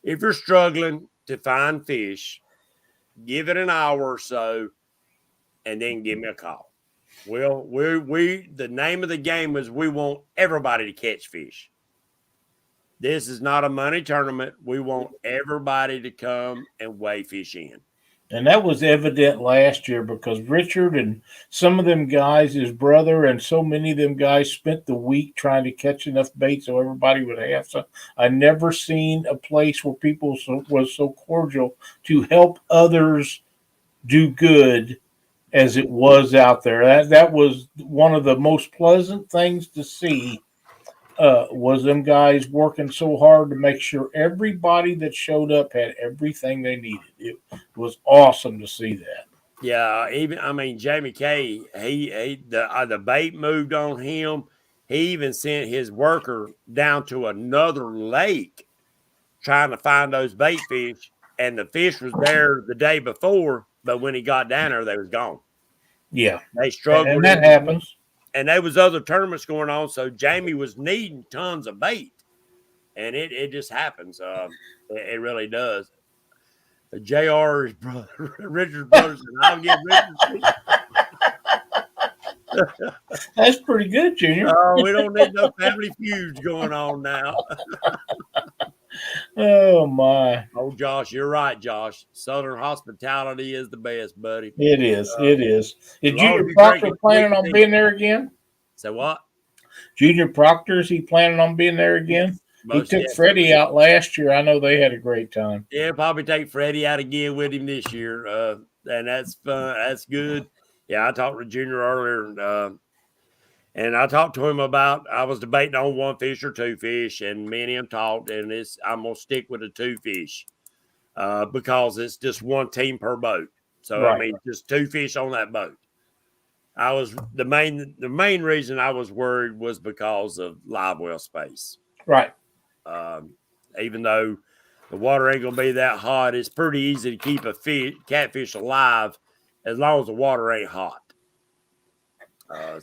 If you're struggling to find fish, give it an hour or so, and then give me a call. Well, the name of the game is we want everybody to catch fish. This is not a money tournament. We want everybody to come and weigh fish in. And that was evident last year because Richard and some of them guys, his brother, and so many of them guys spent the week trying to catch enough bait so everybody would have some. I never seen a place where people was so cordial to help others do good as it was out there. That was one of the most pleasant things to see was them guys working so hard to make sure everybody that showed up had everything they needed. It was awesome to see that. Yeah, even I mean Jamie Kay, the bait moved on him. He even sent his worker down to another lake trying to find those bait fish, and the fish was there the day before, but when he got down there, they was gone. Yeah, They struggled, and that happens. and there was other tournaments going on, so Jamie was needing tons of bait, and it just happens. It really does. JR's brother, Richard's brother, and I'll give Richard. That's pretty good, Junior. Oh, we don't need no family feuds going on now. Oh my! Oh, Josh, you're right, Josh. Southern hospitality is the best, buddy. It is. It is. Is as long as Junior you Proctor drink it planning on quick, being there again? So what? Junior Proctor, is he planning on being there again? He Most took definitely. Freddie out last year. I know they had a great time. Yeah, probably take Freddie out again with him this year. And that's fun. That's good. Yeah, I talked to Junior earlier, and I talked to him about I was debating on one fish or two fish, and me and him talked, and I'm gonna stick with the two fish because it's just one team per boat. So Right. I mean, just two fish on that boat. I was the main reason I was worried was because of live well space. Right. Even though the water ain't gonna be that hot, it's pretty easy to keep a catfish alive as long as the water ain't hot.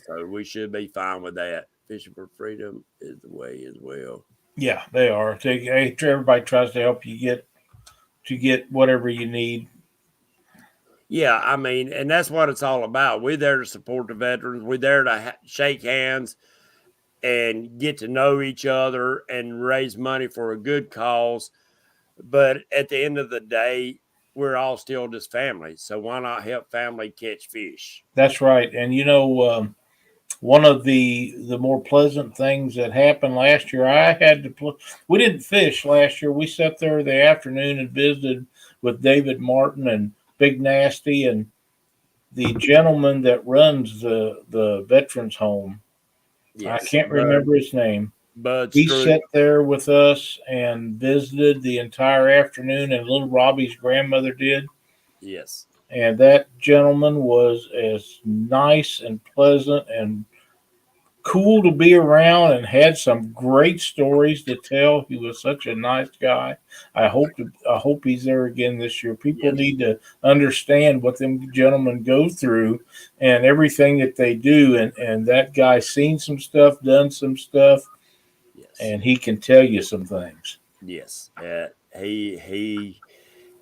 So we should be fine with that. Fishing for freedom is the way as well. Yeah, they are. Everybody tries to help you get whatever you need. Yeah, I mean, and that's what it's all about. We're there to support the veterans. We're there to shake hands and get to know each other and raise money for a good cause. But at the end of the day, we're all still just family. So why not help family catch fish? That's right. And one of the more pleasant things that happened last year, I had to. We didn't fish last year. We sat there the afternoon and visited with David Martin and Big Nasty and the gentleman that runs the veterans home. Yes, I can't remember his name. But he sat there with us and visited the entire afternoon, and little Robbie's grandmother did. Yes. And that gentleman was as nice and pleasant and cool to be around and had some great stories to tell. He was such a nice guy. I hope he's there again this year. People need to understand what them gentlemen go through and everything that they do. And that guy's seen some stuff, done some stuff, and he can tell you some things. Yes. He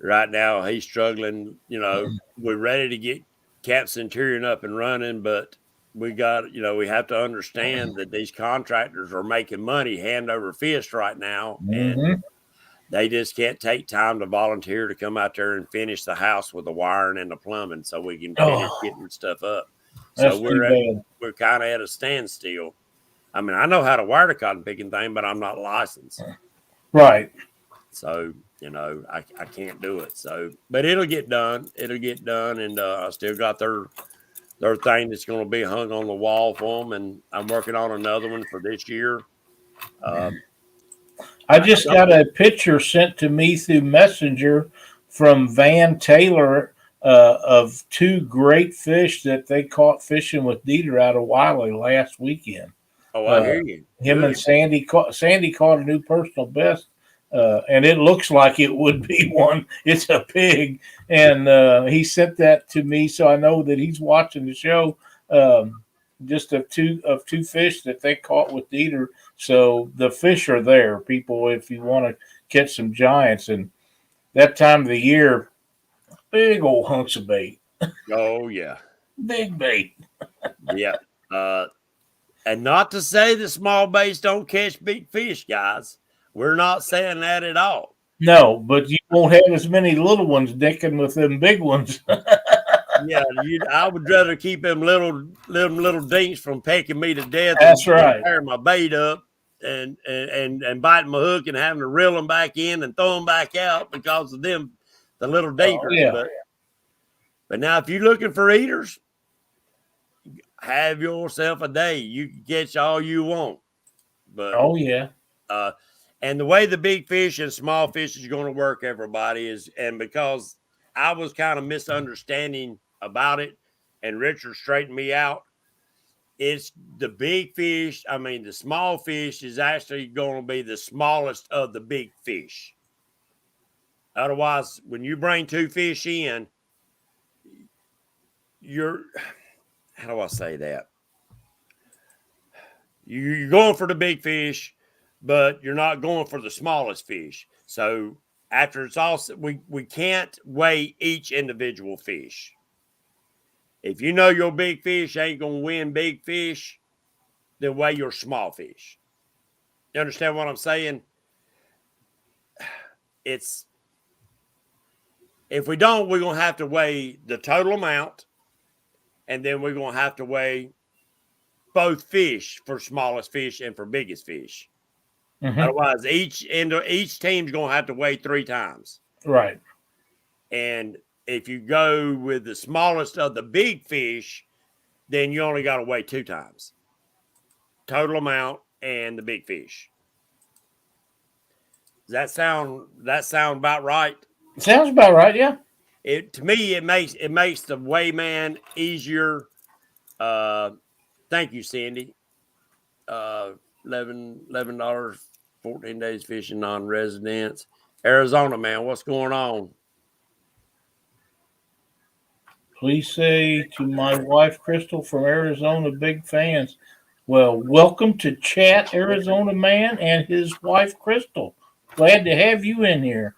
right now he's struggling. We're ready to get Cap Centurion up and running, but we have to understand that these contractors are making money hand over fist right now, and they just can't take time to volunteer to come out there and finish the house with the wiring and the plumbing so we can finish getting stuff up. So we're kind of at a standstill. I mean, I know how to wire the cotton picking thing, but I'm not licensed. Right. So, I can't do it. So, but it'll get done. And I still got their thing that's going to be hung on the wall for them, and I'm working on another one for this year. I just got a picture sent to me through Messenger from Van Taylor of two great fish that they caught fishing with Dieter out of Wiley last weekend. Oh, I hear you. Him and Sandy caught a new personal best. And it looks like it would be one. It's a pig, and he sent that to me, so I know that he's watching the show. Just of two fish that they caught with Dieter. So the fish are there, people. If you want to catch some giants, and that time of the year, big old hunks of bait. Oh yeah, big bait. Yeah, and not to say that small baits don't catch big fish, guys. We're not saying that at all. No, but you won't have as many little ones dicking with them big ones. Yeah, I would rather keep them little dinks from pecking me to death. That's right. Tearing my bait up and biting my hook and having to reel them back in and throw them back out because of them, the little dinkers. Yeah. But now, if you're looking for eaters, have yourself a day. You can catch all you want. But Oh yeah. and the way the big fish and small fish is going to work, everybody, is, and because I was kind of misunderstanding about it, and Richard straightened me out. It's the big fish. I mean, the small fish is actually going to be the smallest of the big fish. Otherwise, when you bring two fish in, you're, how do I say that? You're going for the big fish, but you're not going for the smallest fish. So after it's all, we can't weigh each individual fish. If you know your big fish ain't going to win big fish, then weigh your small fish. You understand what I'm saying? It's, if we don't, we're going to have to weigh the total amount, and then we're going to have to weigh both fish for smallest fish and for biggest fish. Mm-hmm. Otherwise, each team's going to have to weigh 3 times. Right. And if you go with the smallest of the big fish, then you only got to weigh 2 times. Total amount and the big fish. Does that sound about right? Sounds about right. Yeah. To me, it makes the weighman easier. Thank you, Cindy. $11, 14 days fishing non-residents. Arizona, man, what's going on? Please say to my wife Crystal from Arizona, big fans. Well, welcome to Chat, Arizona Man, and his wife Crystal. Glad to have you in here.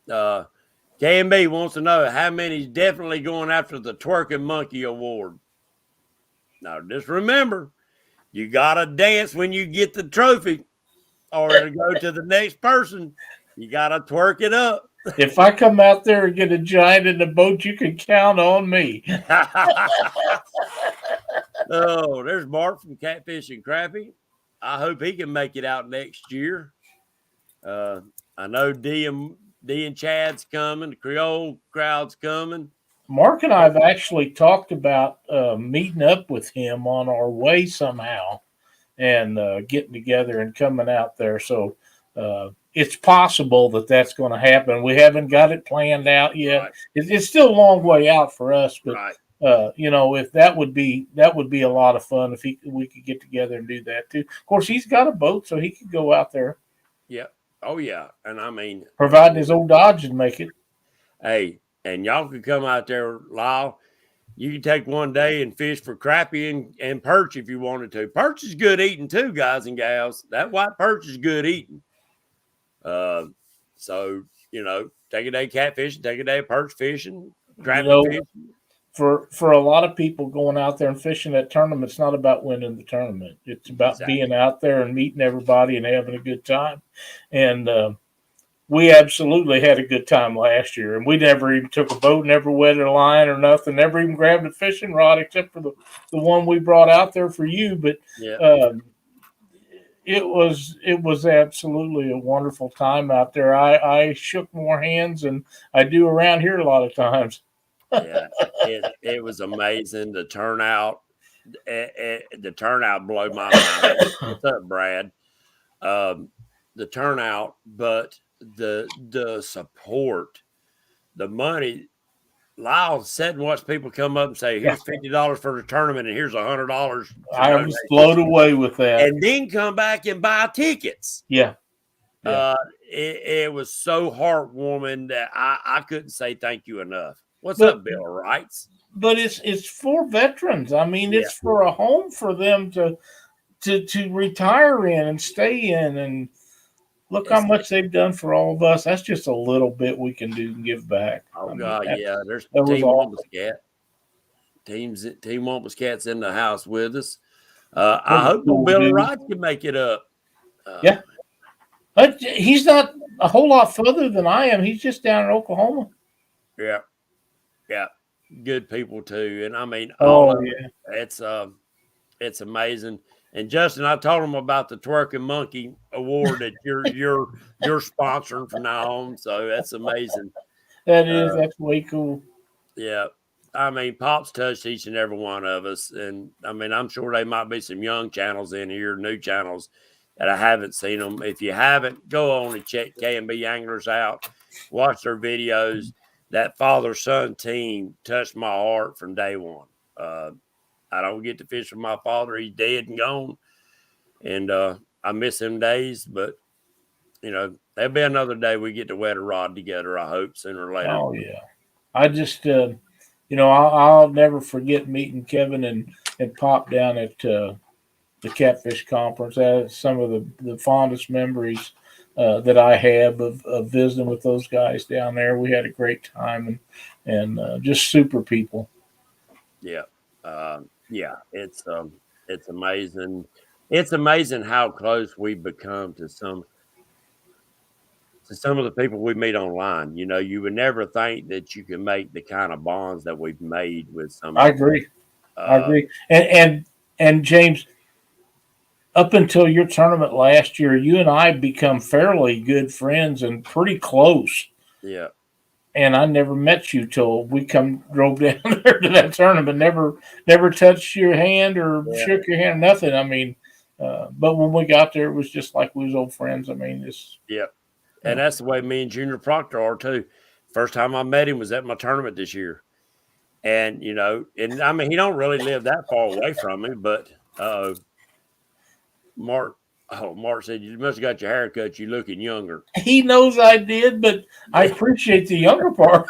KMB wants to know how many's definitely going after the Twerking Monkey Award. Now, just remember, you got to dance when you get the trophy, or to go to the next person. You got to twerk it up. If I come out there and get a giant in the boat, you can count on me. Oh, there's Mark from Catfish and Crappie. I hope he can make it out next year. I know D and Chad's coming. The Creole crowd's coming. Mark and I have actually talked about meeting up with him on our way somehow and getting together and coming out there. So it's possible that that's going to happen. We haven't got it planned out yet. Right. It's still a long way out for us, but Right. If that would be a lot of fun if we could get together and do that too. Of course, he's got a boat, so he could go out there. Yeah. Oh yeah. And I mean, providing his old Dodge would make it. Hey, and y'all could come out there, Lyle. You can take one day and fish for crappie and perch if you wanted to. Perch is good eating too, guys and gals. That white perch is good eating. So, take a day catfishing, take a day perch fishing, crappie fishing. For a lot of people going out there and fishing that tournament, it's not about winning the tournament. It's about being out there and meeting everybody and having a good time. And we absolutely had a good time last year. And we never even took a boat, never wetted a line or nothing, never even grabbed a fishing rod except for the one we brought out there for you. But it was absolutely a wonderful time out there. I shook more hands than I do around here a lot of times. Yeah, it was amazing. The turnout, the turnout blew my mind. What's up, Brad? The turnout, but the support, the money. Lyle sat and watched people come up and say, "Here's $50 for the tournament, and here's $100." I was blown away with that, and then come back and buy tickets. Yeah. It was so heartwarming that I couldn't say thank you enough. What's up, Bill Wrights? But it's for veterans. I mean, it's for a home for them to retire in and stay in. And look how much they've done for all of us. That's just a little bit we can do and give back. Oh, God, yeah. There's Team Wampus Cat. Team Wampus Cat's in the house with us. I hope Bill Wright can make it up. Yeah. But he's not a whole lot further than I am. He's just down in Oklahoma. Yeah. Yeah. Good people too. And I mean, it's amazing. And Justin, I told him about the Twerking Monkey Award that you're sponsoring from now on. So that's amazing. That's way cool. Yeah. I mean, Pop's touched each and every one of us. And I mean, I'm sure there might be some young channels in here, new channels that I haven't seen them. If you haven't, go on and check K&B Anglers out, watch their videos. That father-son team touched my heart from day one. I don't get to fish with my father. He's dead and gone. And I miss them days, but you know, there'll be another day we get to wet a rod together, I hope, sooner or later. Oh, yeah. I just, you know, I'll never forget meeting Kevin and Pop down at the Catfish Conference. That's some of the fondest memories that I have of visiting with those guys down there. We had a great time and just super people. Yeah. Yeah, it's amazing. It's amazing how close we've become to some of the people we meet online. You know, you would never think that you can make the kind of bonds that we've made with some. I agree. I agree. And James, up until your tournament last year, you and I become fairly good friends and pretty close. Yeah. And I never met you till we drove down there to that tournament. Never touched your hand or shook your hand, nothing. I mean, but when we got there, it was just like we was old friends. I mean, and that's the way me and Junior Proctor are too. First time I met him was at my tournament this year, and you know, and I mean, he don't really live that far away from me, but Mark said, you must have got your hair cut. You looking younger. He knows I did, but I appreciate the younger part.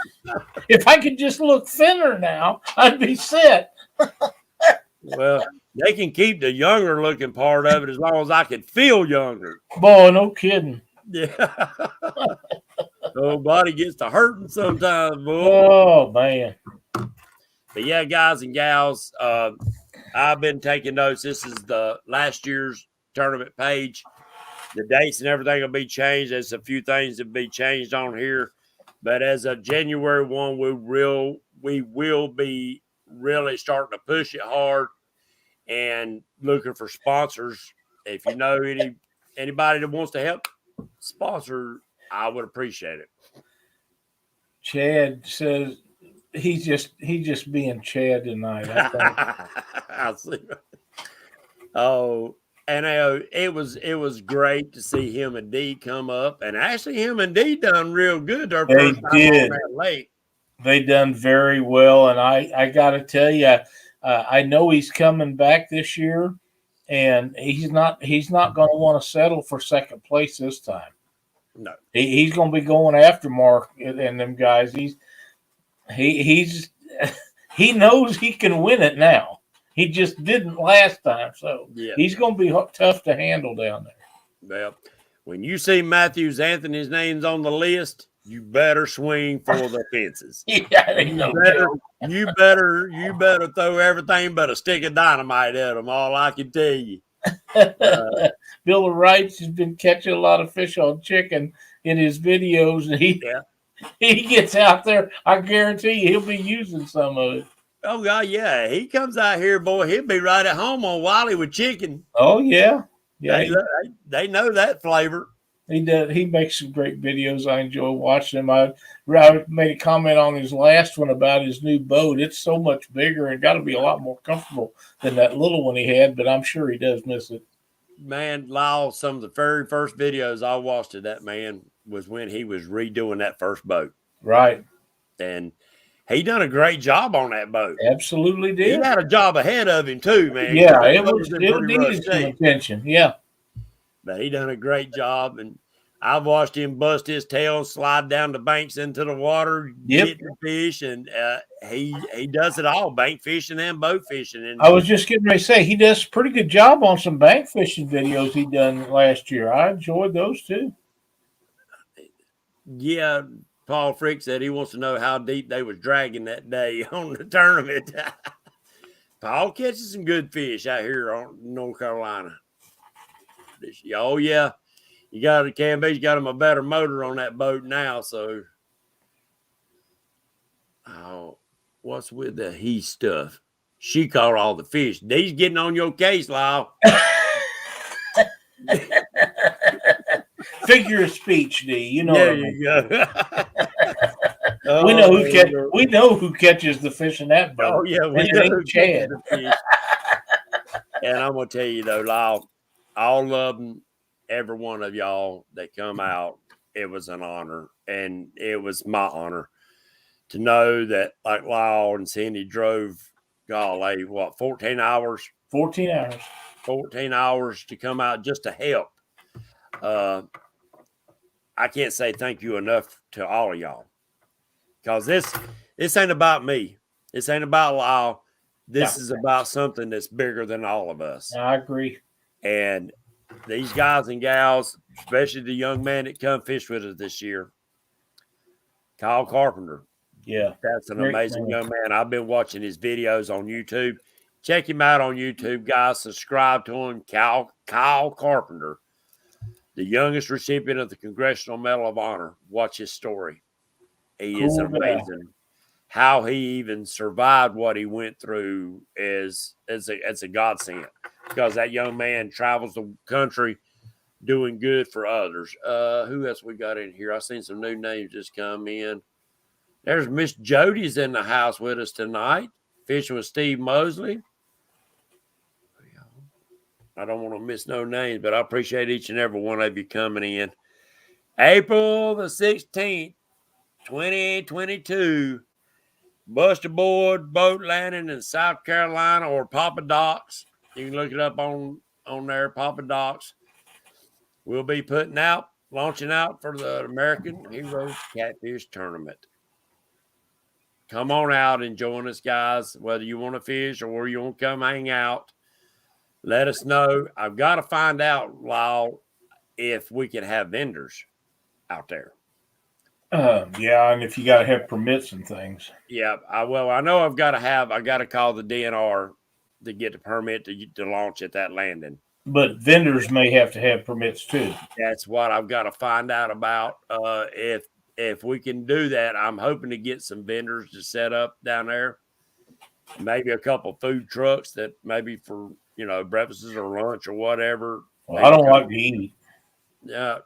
If I could just look thinner now, I'd be set. Well, they can keep the younger looking part of it as long as I can feel younger. Boy, no kidding. Yeah. Nobody gets to hurting sometimes, boy. Oh, man. But yeah, guys and gals, I've been taking notes. This is the last year's tournament page. The dates and everything will be changed. There's a few things that will be changed on here. But as of January 1, we will be really starting to push it hard and looking for sponsors. If you know anybody that wants to help sponsor, I would appreciate it. Chad says he's just being Chad tonight. I see. Oh, and it was great to see him and Dee come up, and actually him and Dee done real good their first time on that lake. They done very well, and I got to tell you, I know he's coming back this year, and he's not going to want to settle for second place this time. No, he's going to be going after Mark and them guys. He knows he can win it now. He just didn't last time, so he's going to be tough to handle down there. Well, when you see Matthews Anthony's name's on the list, you better swing for the fences. Yeah, you better throw everything but a stick of dynamite at them. All I can tell you. Bill Wright has been catching a lot of fish on chicken in his videos, and he gets out there. I guarantee you, he'll be using some of it. Oh God, yeah, he comes out here, boy. He'll be right at home on Wiley with chicken. Oh yeah. They know that flavor. He does. He makes some great videos. I enjoy watching him. I made a comment on his last one about his new boat. It's so much bigger and got to be a lot more comfortable than that little one he had, but I'm sure he does miss it. Man, Lyle, some of the very first videos I watched of that man was when he was redoing that first boat. Right. And he done a great job on that boat. Absolutely did. He had a job ahead of him too, man. Yeah, it needed some attention. Yeah. But he done a great job, and I've watched him bust his tail, slide down the banks into the water, get the fish, and he does it all, bank fishing and boat fishing. And I was just getting ready to say, he does a pretty good job on some bank fishing videos he done last year. I enjoyed those too. Yeah, Paul Frick said he wants to know how deep they was dragging that day on the tournament. Paul catches some good fish out here on North Carolina. Oh, yeah. You got Camby's got him a better motor on that boat now, so. Oh, what's with the he stuff? She caught all the fish. He's getting on your case, Lyle. Figure of speech, D. You know. There you go. We know who catches the fish in that boat. Oh yeah, we and know it who ain't catches Chad. the fish. And I'm gonna tell you though, Lyle, all of them, every one of y'all that come out, it was an honor, and it was my honor to know that like Lyle and Cindy drove, golly, what 14 hours, 14 hours. 14 hours to come out just to help. I can't say thank you enough to all of y'all, because this ain't about me. This ain't about Lyle. This is about something that's bigger than all of us. I agree. And these guys and gals, especially the young man that come fish with us this year, Kyle Carpenter. Yeah. That's an amazing young man. I've been watching his videos on YouTube. Check him out on YouTube, guys. Subscribe to him. Kyle Carpenter, the youngest recipient of the Congressional Medal of Honor. Watch his story. He is amazing. How he even survived what he went through is a godsend, because that young man travels the country doing good for others. Who else we got in here? I seen some new names just come in. There's Miss Jody's in the house with us tonight, fishing with Steve Mosley. I don't want to miss no names, but I appreciate each and every one of you coming in. April the 16th, 2022. Bust aboard boat landing in South Carolina or Papa Doc's. You can look it up on there, Papa Doc's. We'll be launching out for the American Heroes Catfish Tournament. Come on out and join us, guys. Whether you want to fish or you want to come hang out, let us know. I've got to find out, Lyle, if we can have vendors out there. Yeah, and if you got to have permits and things. Yeah, I know I got to call the DNR to get the permit to launch at that landing. But vendors may have to have permits too. That's what I've got to find out about. If we can do that, I'm hoping to get some vendors to set up down there. Maybe a couple food trucks that maybe for breakfasts or lunch or whatever. Well, I don't like to eat. Yeah.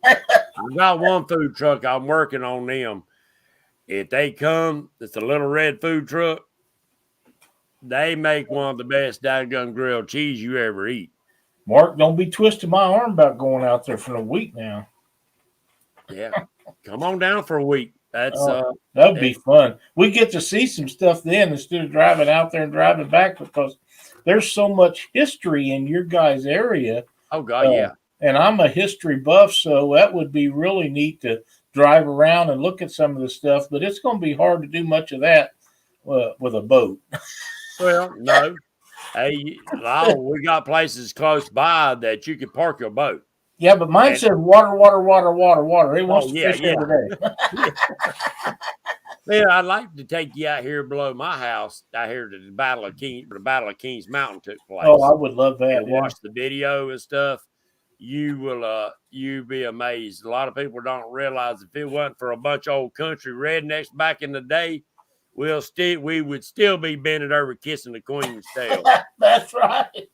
I've got one food truck. I'm working on them. If they come, it's a little red food truck. They make one of the best daggone grilled cheese you ever eat. Mark, don't be twisting my arm about going out there for a week now. Yeah. Come on down for a week. That'd be fun. We get to see some stuff then instead of driving out there and driving back, because there's so much history in your guys' area. Oh, God, yeah. And I'm a history buff, so that would be really neat to drive around and look at some of the stuff. But it's going to be hard to do much of that with a boat. Well, no. Hey, Lyle, we got places close by that you can park your boat. Yeah, but mine says water. It wants to fish every day. Man, I'd like to take you out here below my house, out here to the Battle of Kings Mountain took place. Oh, I would love that. And watch the video and stuff. You will be amazed. A lot of people don't realize if it wasn't for a bunch of old country rednecks back in the day, we would still be bending over kissing the Queen's tail. That's right.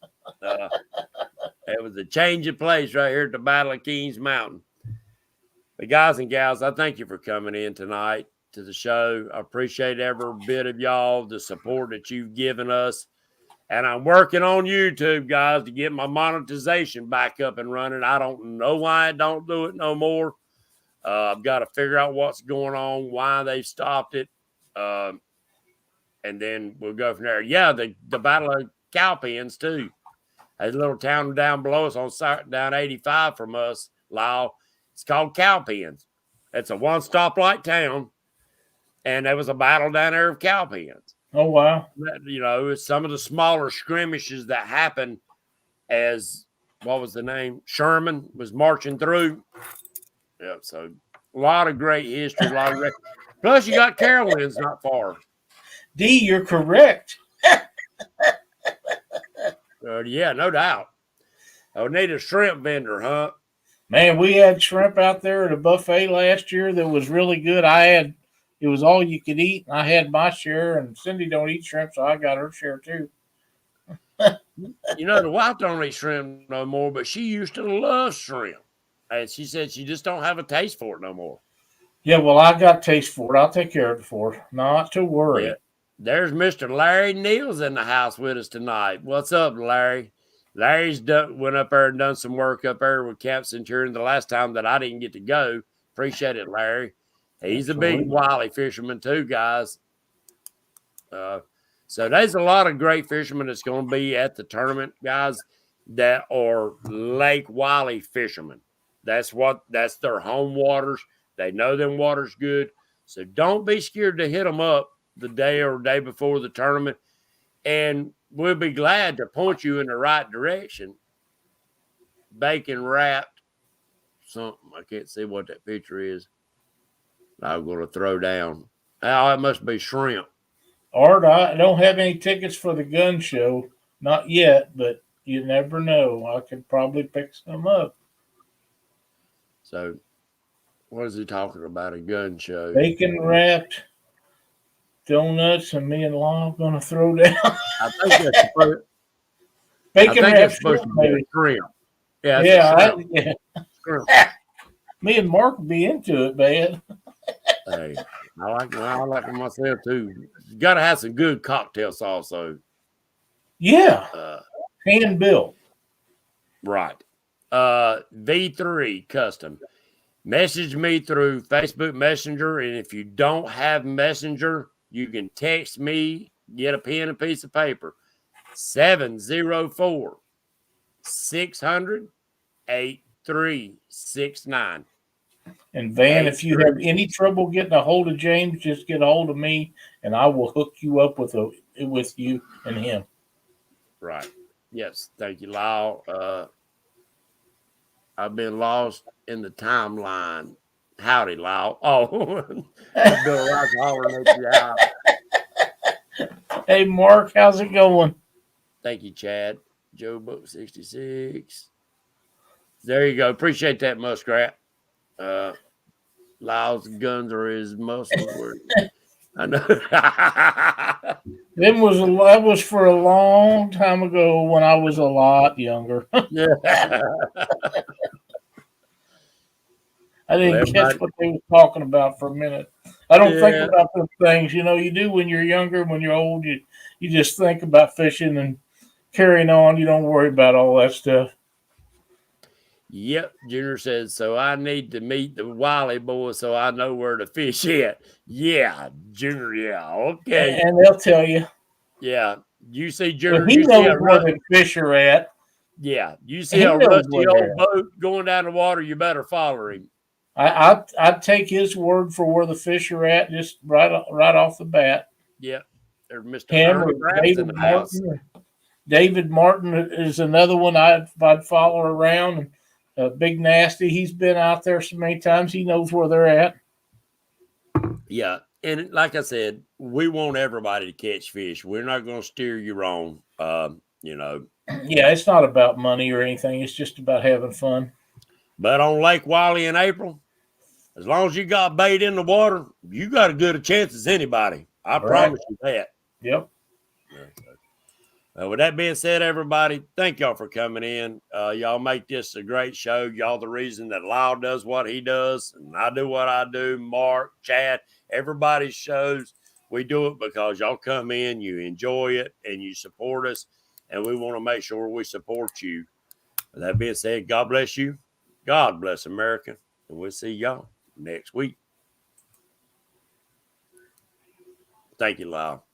It was a change of place right here at the Battle of Kings Mountain. But guys and gals, I thank you for coming in tonight to the show. I appreciate every bit of y'all, the support that you've given us. And I'm working on YouTube, guys, to get my monetization back up and running. I don't know why I don't do it no more. I've got to figure out what's going on, why they stopped it. And then we'll go from there. Yeah, the Battle of Calpians, too. There's a little town down below us down 85 from us, Lyle. It's called Calpians. It's a one-stoplight town, and there was a battle down there of Calpians. Oh, wow. Some of the smaller skirmishes that happened as, what was the name? Sherman was marching through. Yeah, so a lot of great history, plus you got Carolyn's not far. D, you're correct. Yeah, no doubt. I would need a shrimp vendor, huh? Man, we had shrimp out there at a buffet last year that was really good. It was all you could eat. I had my share, and Cindy don't eat shrimp, so I got her share too. The wife don't eat shrimp no more, but she used to love shrimp. And she said she just don't have a taste for it no more. Yeah, well, I got taste for it. I'll take care of it for it. Not to Yeah. worry. There's Mr. Larry Neal's in the house with us tonight. What's up, Larry? Larry's went up there and done some work up there with Camp Centurion the last time that I didn't get to go. Appreciate it, Larry. He's a big Absolutely. wily fisherman too, guys. So there's a lot of great fishermen that's going to be at the tournament, guys, that are Lake Wiley fishermen. That's their home waters. They know them waters good. So don't be scared to hit them up the day or day before the tournament, and we'll be glad to point you in the right direction. Bacon wrapped something. I can't see what that picture is. I'm going to throw down. Oh, it must be shrimp. Art, I don't have any tickets for the gun show. Not yet, but you never know. I could probably pick some up. So, what is he talking about? A gun show? Bacon wrapped donuts, and me and Lyle going to throw down. I think that's supposed, Bacon wrapped supposed to be a shrimp. Yeah, it's Yeah, a shrimp. Shrimp. Me and Mark will be into it, man. Hey, I like it myself too. You got to have some good cocktail sauce, though. Yeah, Uh, hand built. Right. V3 custom. Message me through Facebook Messenger, and if you don't have Messenger, you can text me, get a pen and piece of paper. 704 600 8369. And Van, if you have any trouble getting a hold of James, just get a hold of me, and I will hook you up with you and him. Right. Yes. Thank you, Lyle. I've been lost in the timeline. Howdy, Lyle. Oh, Bill Rock hollering at you out. Hey, Mark, how's it going? Thank you, Chad. Joe Book 66. There you go. Appreciate that, Muskrat. Lyle's guns are his muscles. I know. That was for a long time ago when I was a lot younger. Yeah. I didn't catch what they were talking about for a minute. I don't think about those things. You know, you do when you're younger. When you're old, you just think about fishing and carrying on. You don't worry about all that stuff. Yep, Junior says, so I need to meet the Wiley boys so I know where to fish at. Yeah, Junior, yeah, okay. And they'll tell you. Yeah, you see Junior. Well, he knows where the fish are at. Yeah, you see a rusty old boat going down the water, you better follow him. I'd take his word for where the fish are at, just right off the bat. Yeah, there's Mr. David Martin. David Martin is another one I'd follow around. Big Nasty, he's been out there so many times. He knows where they're at. Yeah, and like I said, we want everybody to catch fish. We're not going to steer you wrong. You know. Yeah, it's not about money or anything. It's just about having fun. But on Lake Wiley in April, as long as you got bait in the water, you got as good a chance as anybody. I promise you that. Yep. With that being said, everybody, thank y'all for coming in. Y'all make this a great show. Y'all the reason that Lyle does what he does, and I do what I do. Mark, Chad, everybody's shows. We do it because y'all come in, you enjoy it, and you support us, and we want to make sure we support you. With that being said, God bless you. God bless America, and we'll see y'all next week. Thank you, Lyle.